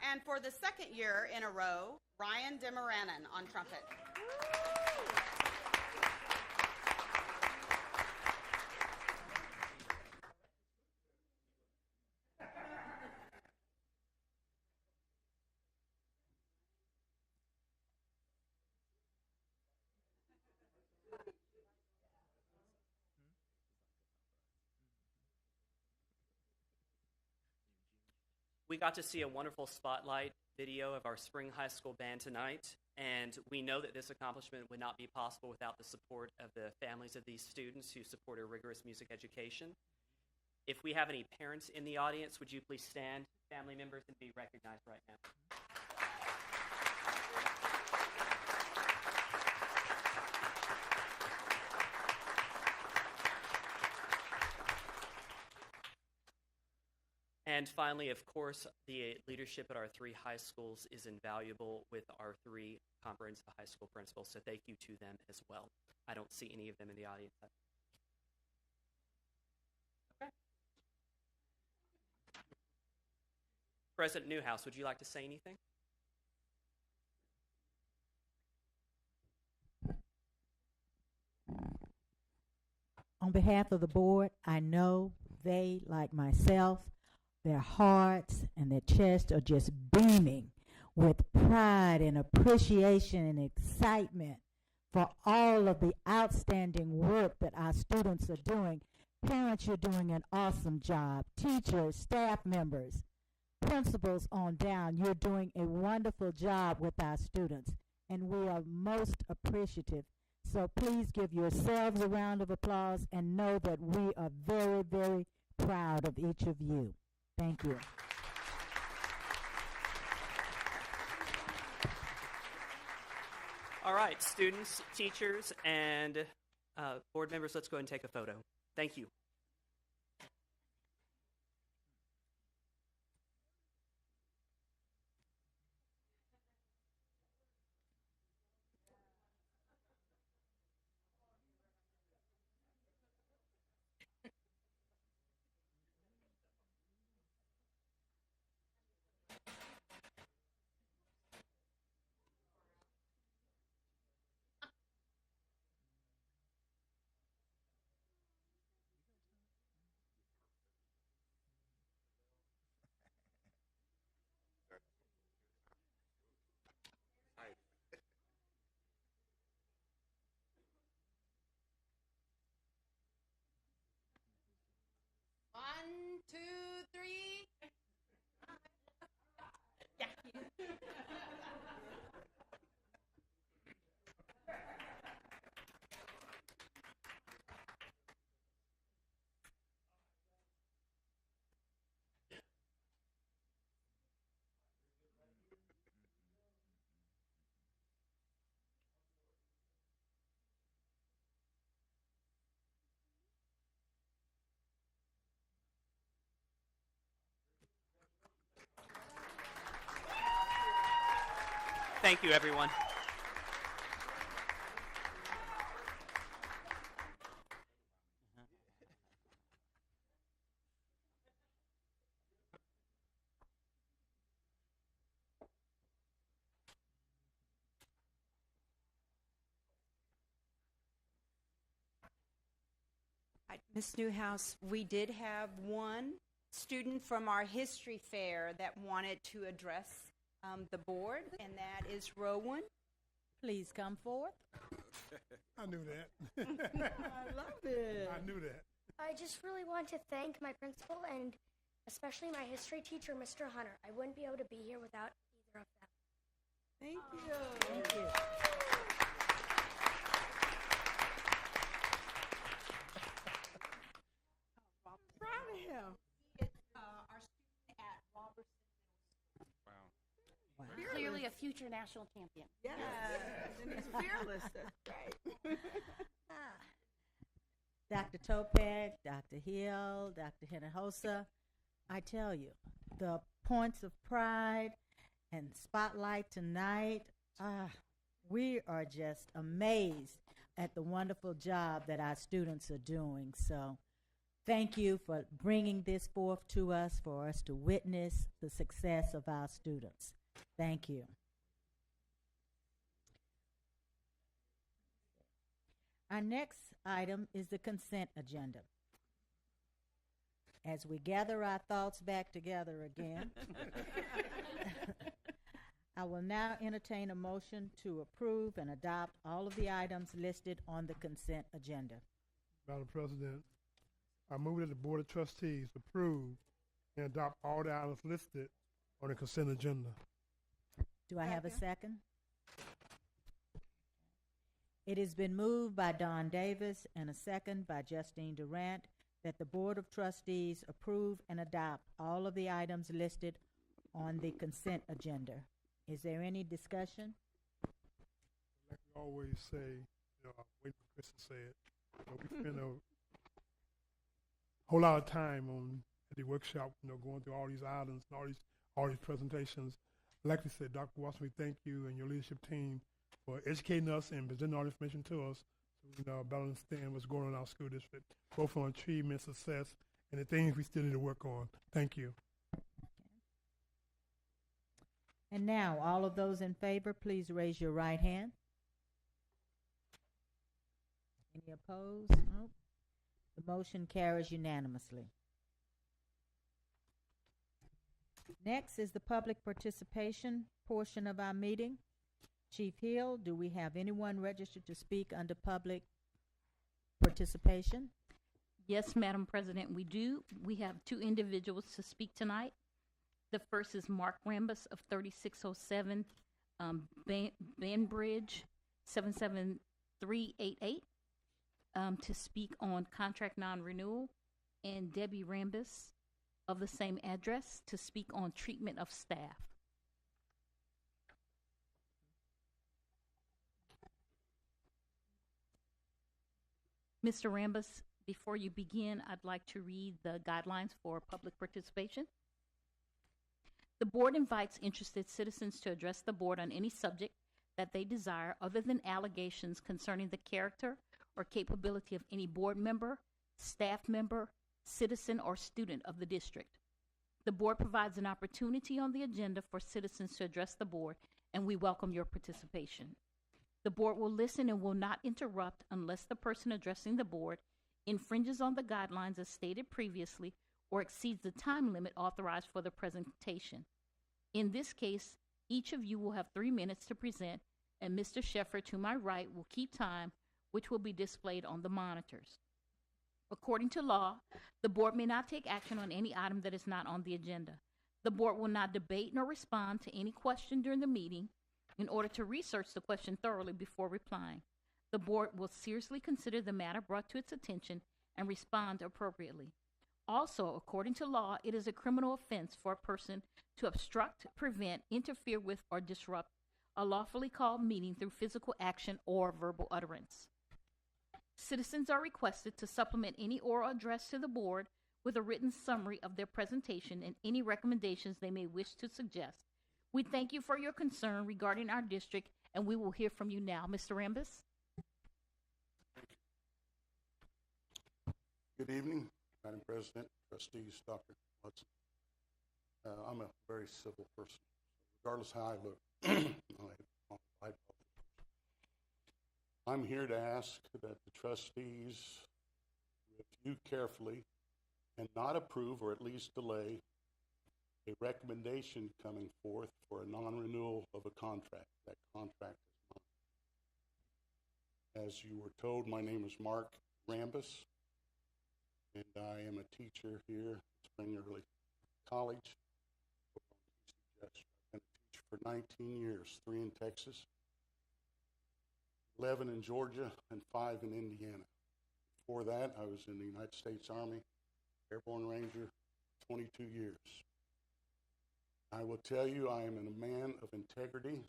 S19: And for the second year in a row, Ryan Demaranen on trumpet.
S16: We got to see a wonderful spotlight video of our Spring High School band tonight, and we know that this accomplishment would not be possible without the support of the families of these students who support a rigorous music education. If we have any parents in the audience, would you please stand, family members, and be recognized right now? And finally, of course, the leadership at our 3 high schools is invaluable with our 3 comprehensive high school principals, so thank you to them as well. I don't see any of them in the audience. Okay. President Newhouse, would you like to say anything?
S1: On behalf of the board, I know they, like myself, their hearts and their chests are just beaming with pride and appreciation and excitement for all of the outstanding work that our students are doing. Parents, you're doing an awesome job. Teachers, staff members, principals on down, you're doing a wonderful job with our students, and we are most appreciative. So please give yourselves a round of applause and know that we are very, very proud of each of you. Thank you.
S16: All right, students, teachers, and board members, let's go ahead and take a photo. Thank you.
S19: One, two, three. Yeah.
S16: Thank you, everyone.
S6: Ms. Newhouse, we did have one student from our history fair that wanted to address the board, and that is Rowan.
S1: Please come forth.
S2: I knew that.
S11: I love it.
S2: I knew that.
S15: I just really want to thank my principal and especially my history teacher, Mr. Hunter. I wouldn't be able to be here without either of them.
S11: Thank you.
S1: Thank you.
S11: I'm proud of him.
S19: Our student at Robertson.
S3: Wow.
S19: Clearly a future national champion.
S11: Yes. And he's fearless. That's right.
S1: Dr. Topek, Dr. Hill, Dr. Hinojosa, I tell you, the points of pride and spotlight tonight, we are just amazed at the wonderful job that our students are doing. So thank you for bringing this forth to us for us to witness the success of our students. Thank you. Our next item is the consent agenda. As we gather our thoughts back together again, I will now entertain a motion to approve and adopt all of the items listed on the consent agenda.
S2: Madam President, I move that the Board of Trustees approve and adopt all the items listed on the consent agenda.
S1: Do I have a second? It has been moved by Don Davis and a second by Justine Durant that the Board of Trustees approve and adopt all of the items listed on the consent agenda. Is there any discussion?
S2: Like we always say, wait for Chris to say it. We spend a whole lot of time on at the workshop, going through all these items and all these presentations. Like we said, Dr. Watson, we thank you and your leadership team for educating us and presenting all the information to us so we can better understand what's going on in our school district, both on achievement, success, and the things we still need to work on. Thank you.
S1: And now, all of those in favor, please raise your right hand. Any opposed? Nope. The motion carries unanimously. Next is the public participation portion of our meeting. Chief Hill, do we have anyone registered to speak under public participation?
S5: Yes, Madam President, we do. We have two individuals to speak tonight. The first is Mark Rambus of 3607 Banbridge, 77388, to speak on contract non-renewal, and Debbie Rambus of the same address to speak on treatment of staff. Mr. Rambus, before you begin, I'd like to read the guidelines for public participation. The board invites interested citizens to address the board on any subject that they desire other than allegations concerning the character or capability of any board member, staff member, citizen, or student of the district. The board provides an opportunity on the agenda for citizens to address the board, and we welcome your participation. The board will listen and will not interrupt unless the person addressing the board infringes on the guidelines as stated previously or exceeds the time limit authorized for the presentation. In this case, each of you will have 3 minutes to present, and Mr. Sheffer to my right will keep time, which will be displayed on the monitors. According to law, the board may not take action on any item that is not on the agenda. The board will not debate nor respond to any question during the meeting in order to research the question thoroughly before replying. The board will seriously consider the matter brought to its attention and respond appropriately. Also, according to law, it is a criminal offense for a person to obstruct, prevent, interfere with, or disrupt a lawfully called meeting through physical action or verbal utterance. Citizens are requested to supplement any oral address to the board with a written summary of their presentation and any recommendations they may wish to suggest. We thank you for your concern regarding our district, and we will hear from you now. Mr. Rambus?
S20: Good evening, Madam President, trustees, Dr. Watson. I'm a very civil person. Regardless how I look, I'm here to ask that the trustees review carefully and not approve or at least delay a recommendation coming forth for a non-renewal of a contract. That contract is not. As you were told, my name is Mark Rambus, and I am a teacher here at Spring Early College. I've been a teacher for 19 years, 3 in Texas, 11 in Georgia, and 5 in Indiana. Before that, I was in the United States Army, Airborne Ranger, 22 years. I will tell you, I am a man of integrity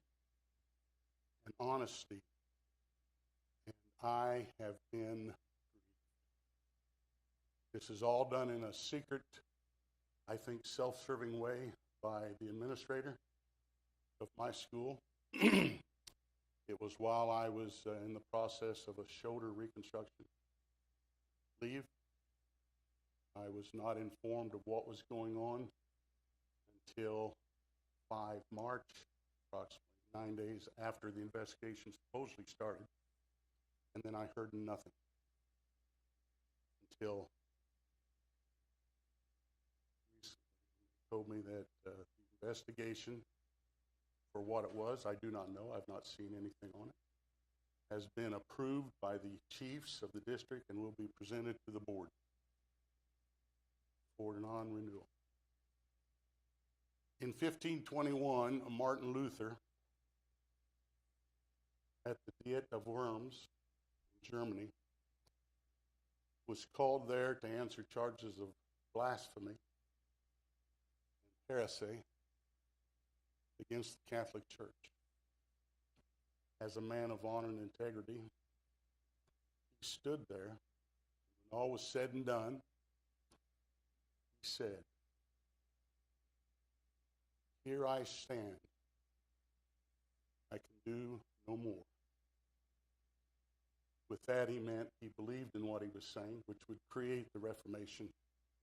S20: and honesty, and I have been This is all done in a secret, I think, self-serving way by the administrator of my school. It was while I was in the process of a shoulder reconstruction leave. I was not informed of what was going on until 5 March, approximately 9 days after the investigation supposedly started. And then I heard nothing until told me that the investigation, for what it was, I do not know, I've not seen anything on it, has been approved by the chiefs of the district and will be presented to the board for non-renewal. In 1521, Martin Luther at the Diet of Worms, Germany, was called there to answer charges of blasphemy and heresy against the Catholic Church. As a man of honor and integrity, he stood there. When all was said and done, he said, "Here I stand. I can do no more." With that, he meant he believed in what he was saying, which would create the Reformation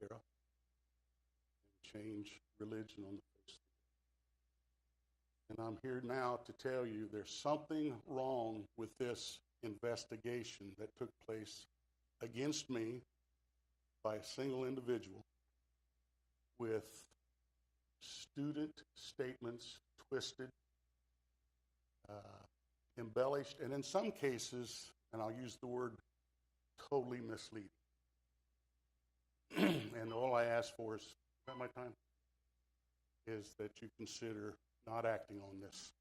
S20: era and change religion on the face of the earth. And I'm here now to tell you there's something wrong with this investigation that took place against me by a single individual, with student statements twisted, embellished, and in some cases, and I'll use the word, totally misleading. And all I ask for is that my time? Is that you consider not acting on this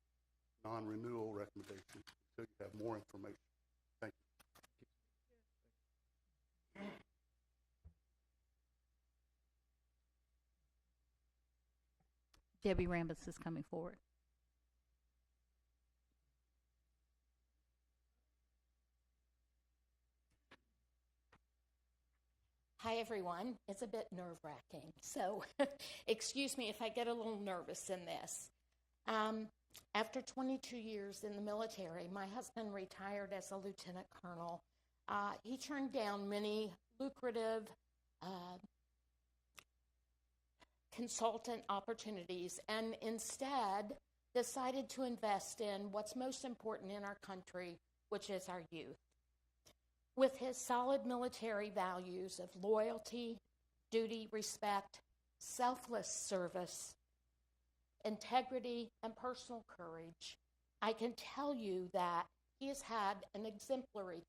S20: non-renewal recommendation until you have more information. Thank you.
S5: Debbie Rambis is coming forward.
S21: Hi, everyone. It's a bit nerve-wracking, so excuse me if I get a little nervous in this. After 22 years in the military, my husband retired as a lieutenant colonel. He turned down many lucrative consultant opportunities and instead decided to invest in what's most important in our country, which is our youth. With his solid military values of loyalty, duty, respect, selfless service, integrity, and personal courage, I can tell you that he has had an exemplary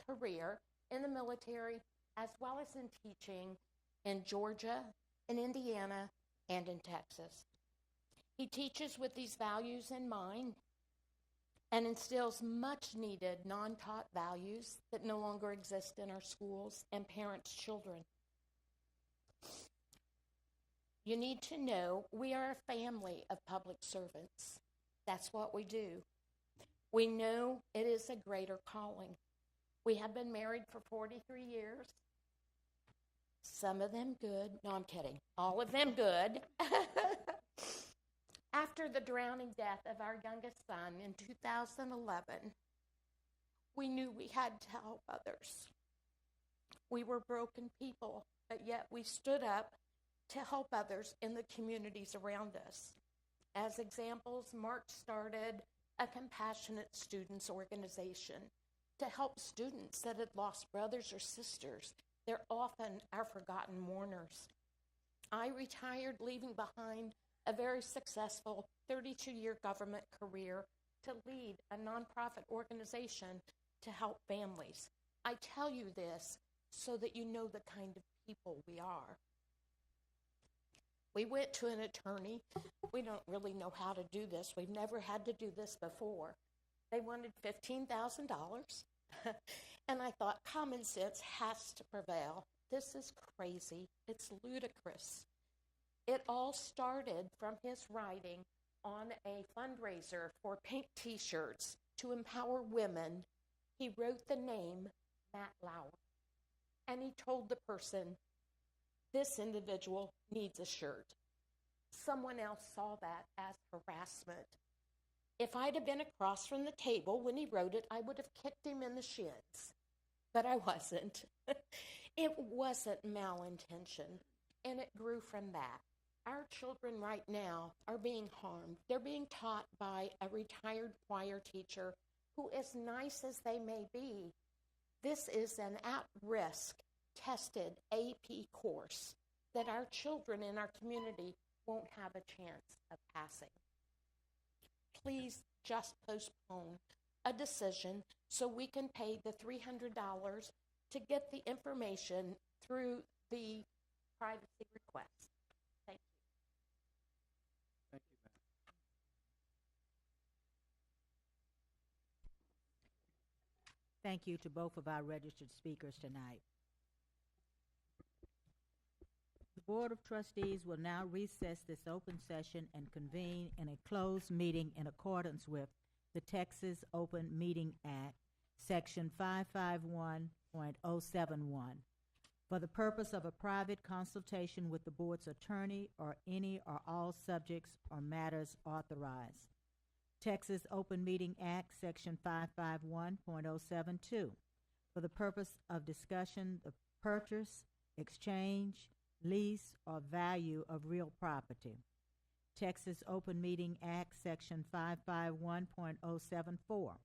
S21: career in the military as well as in teaching in Georgia, in Indiana, and in Texas. He teaches with these values in mind and instills much needed non-taught values that no longer exist in our schools and parents' children. You need to know we are a family of public servants. That's what we do. We know it is a greater calling. We have been married for 43 years. Some of them good. No, I'm kidding. All of them good. After the drowning death of our youngest son in 2011, we knew we had to help others. We were broken people, but yet we stood up to help others in the communities around us. As examples, Mark started a compassionate students organization to help students that had lost brothers or sisters. They're often our forgotten mourners. I retired, leaving behind a very successful 32-year government career to lead a nonprofit organization to help families. I tell you this so that you know the kind of people we are. We went to an attorney. We don't really know how to do this. We've never had to do this before. They wanted $15,000. And I thought common sense has to prevail. This is crazy. It's ludicrous. It all started from his writing on a fundraiser for pink t-shirts to empower women. He wrote the name Matt Lauer. And he told the person, this individual needs a shirt. Someone else saw that as harassment. If I'd have been across from the table when he wrote it, I would have kicked him in the shins. But I wasn't. It wasn't malintention, and it grew from that. Our children right now are being harmed. They're being taught by a retired choir teacher who, as nice as they may be, this is an at-risk, tested AP course that our children in our community won't have a chance of passing. Please just postpone a decision so we can pay the $300 to get the information through the privacy request. Thank
S1: Thank you to both of our registered speakers tonight. The Board of Trustees will now recess this open session and convene in a closed meeting in accordance with the Texas Open Meeting Act, Section 551.071, for the purpose of a private consultation with the board's attorney or any or all subjects or matters authorized. Texas Open Meeting Act, Section 551.072, for the purpose of discussion the purchase, exchange, lease, or value of real property. Texas Open Meeting Act, Section 551.074, for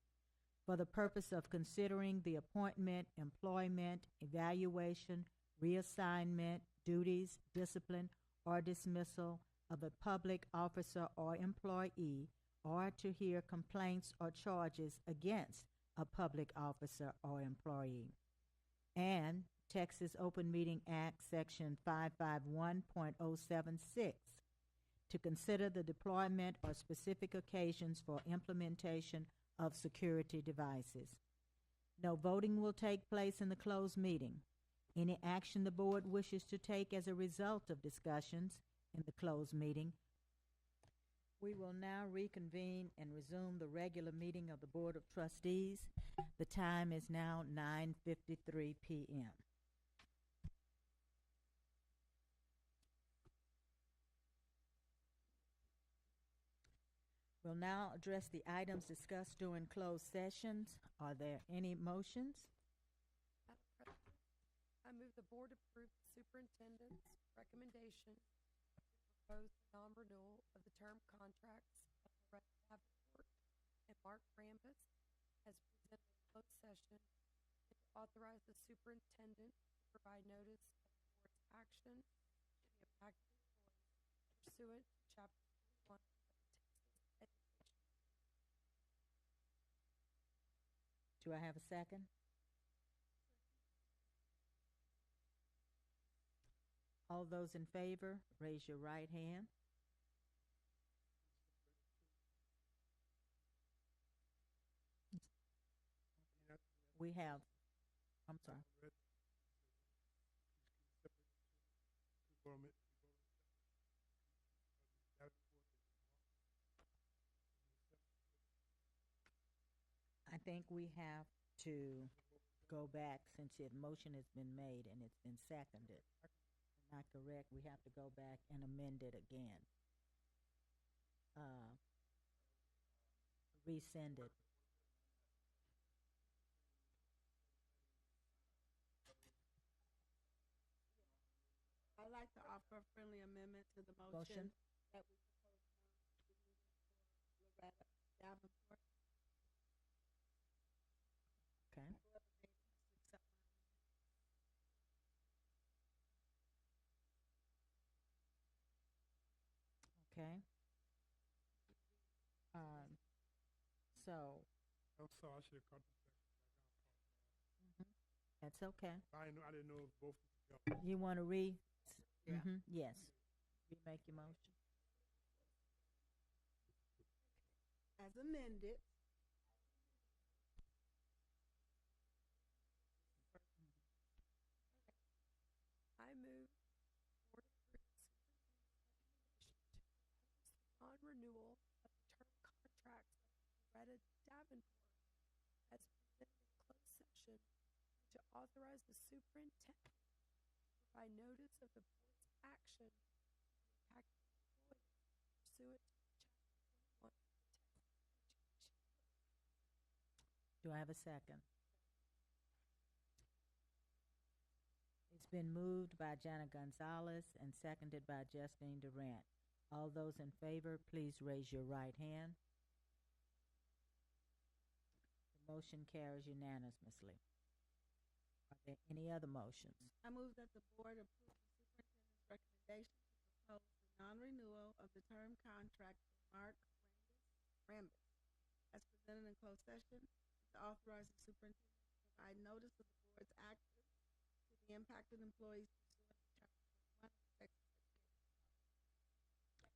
S1: the purpose of considering the appointment, employment, evaluation, reassignment, duties, discipline, or dismissal of a public officer or employee, or to hear complaints or charges against a public officer or employee. And Texas Open Meeting Act, Section 551.076, to consider the deployment or specific occasions for implementation of security devices. No voting will take place in the closed meeting. Any action the board wishes to take as a result of discussions in the closed meeting. We will now reconvene and resume the regular meeting of the Board of Trustees. The time is now 9:53 p.m. We'll now address the items discussed during closed sessions. Are there any motions?
S7: Madam President, I move the board approve the superintendent's recommendation to propose the non-renewal of the term contracts of Loretta Davenport and Mark Rambis as presented in closed session, and to authorize the superintendent to provide notice of the board's action to the impacted employees pursuant to Chapter 41 of the Texas Education.
S1: Do I have a second? All those in favor, raise your right hand. We have, I'm sorry. I think we have to go back since the motion has been made and it's been seconded. Not correct, we have to go back and amend it again. Resend it.
S11: I'd like to offer a friendly amendment to the
S1: Motion.
S11: motion that we propose the meeting for Loretta Davenport.
S1: Okay.
S11: Whoever made it has to accept my amendment.
S1: Okay. So,
S2: I'm sorry, I should have caught this.
S1: that's okay.
S2: I didn't know if both was together.
S1: You want to
S11: Yeah.
S1: Yes. Remake your motion.
S11: As amended,
S7: I move the board approve the superintendent's recommendation to propose the non-renewal of the term contracts of Loretta Davenport as presented in closed session, and to authorize the superintendent to provide notice of the board's action to the impacted employees pursuant to Chapter 41 of the Texas Education Code.
S1: Do I have a second? It's been moved by Jana Gonzalez and seconded by Justine Durant. All those in favor, please raise your right hand. The motion carries unanimously. Are there any other motions?
S11: I move that the board approve the superintendent's recommendation to propose the non-renewal of the term contract for Mark Rambis as presented in closed session, to authorize the superintendent to provide notice of the board's action to the impacted employees pursuant to Chapter 41 of the Texas Education Code.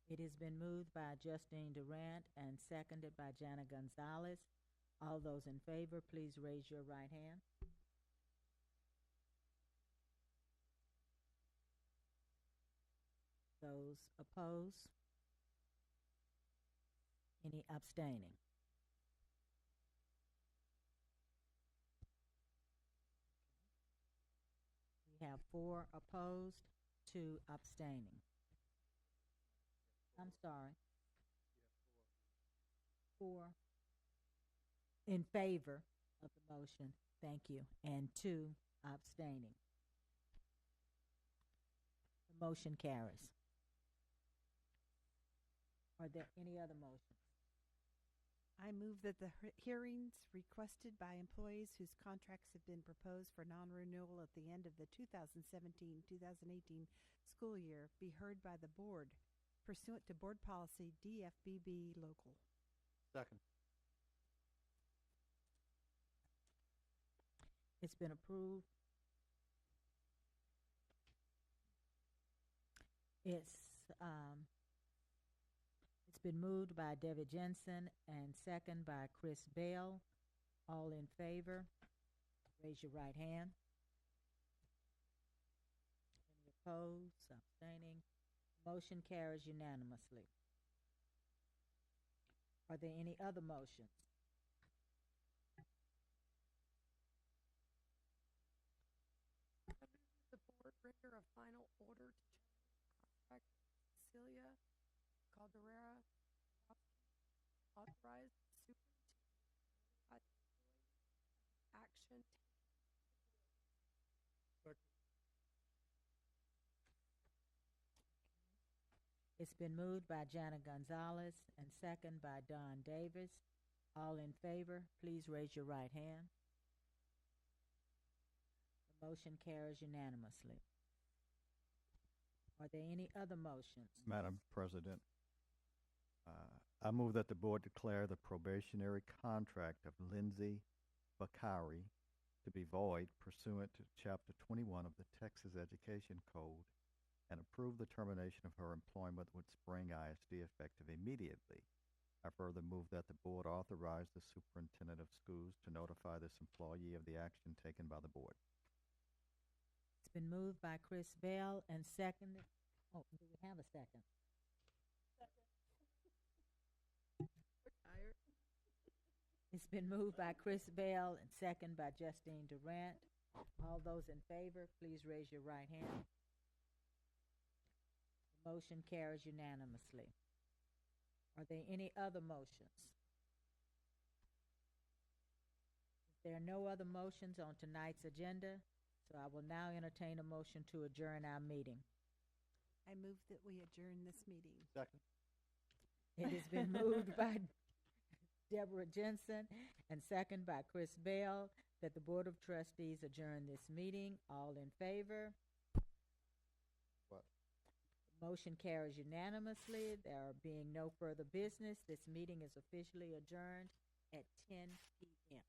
S1: It has been moved by Justine Durant and seconded by Jana Gonzalez. All those in favor, please raise your right hand. Those opposed? Any abstaining? We have 4 opposed, 2 abstaining. I'm sorry. 4 in favor of the motion, thank you, and 2 abstaining. The motion carries. Are there any other motions?
S9: I move that the hearings requested by employees whose contracts have been proposed for non-renewal at the end of the 2017-2018 school year be heard by the board pursuant to board policy DFBB local.
S4: Second.
S1: It's been approved. It's been moved by Debbie Jensen and second by Chris Bell. All in favor, raise your right hand. Any opposed, abstaining? Motion carries unanimously. Are there any other motions?
S7: The board render a final order to terminate contract with Cecilia Calderera, authorize the superintendent to notify the employee of action taken.
S1: It's been moved by Jana Gonzalez and second by Don Davis. All in favor, please raise your right hand. The motion carries unanimously. Are there any other motions?
S4: Madam President, I move that the board declare the probationary contract of Lindsay Bakari to be void pursuant to Chapter 21 of the Texas Education Code and approve the termination of her employment with Spring ISD effective immediately. I further move that the board authorize the superintendent of schools to notify this employee of the action taken by the board.
S1: It's been moved by Chris Bell and seconded. Oh, do we have a second? It's been moved by Chris Bell and second by Justine Durant. All those in favor, please raise your right hand. The motion carries unanimously. Are there any other motions? There are no other motions on tonight's agenda, so I will now entertain a motion to adjourn our meeting.
S9: I move that we adjourn this meeting.
S4: Second.
S1: It has been moved by Deborah Jensen and second by Chris Bell that the Board of Trustees adjourn this meeting. All in favor?
S4: What?
S1: Motion carries unanimously. There being no further business, this meeting is officially adjourned at 10 p.m.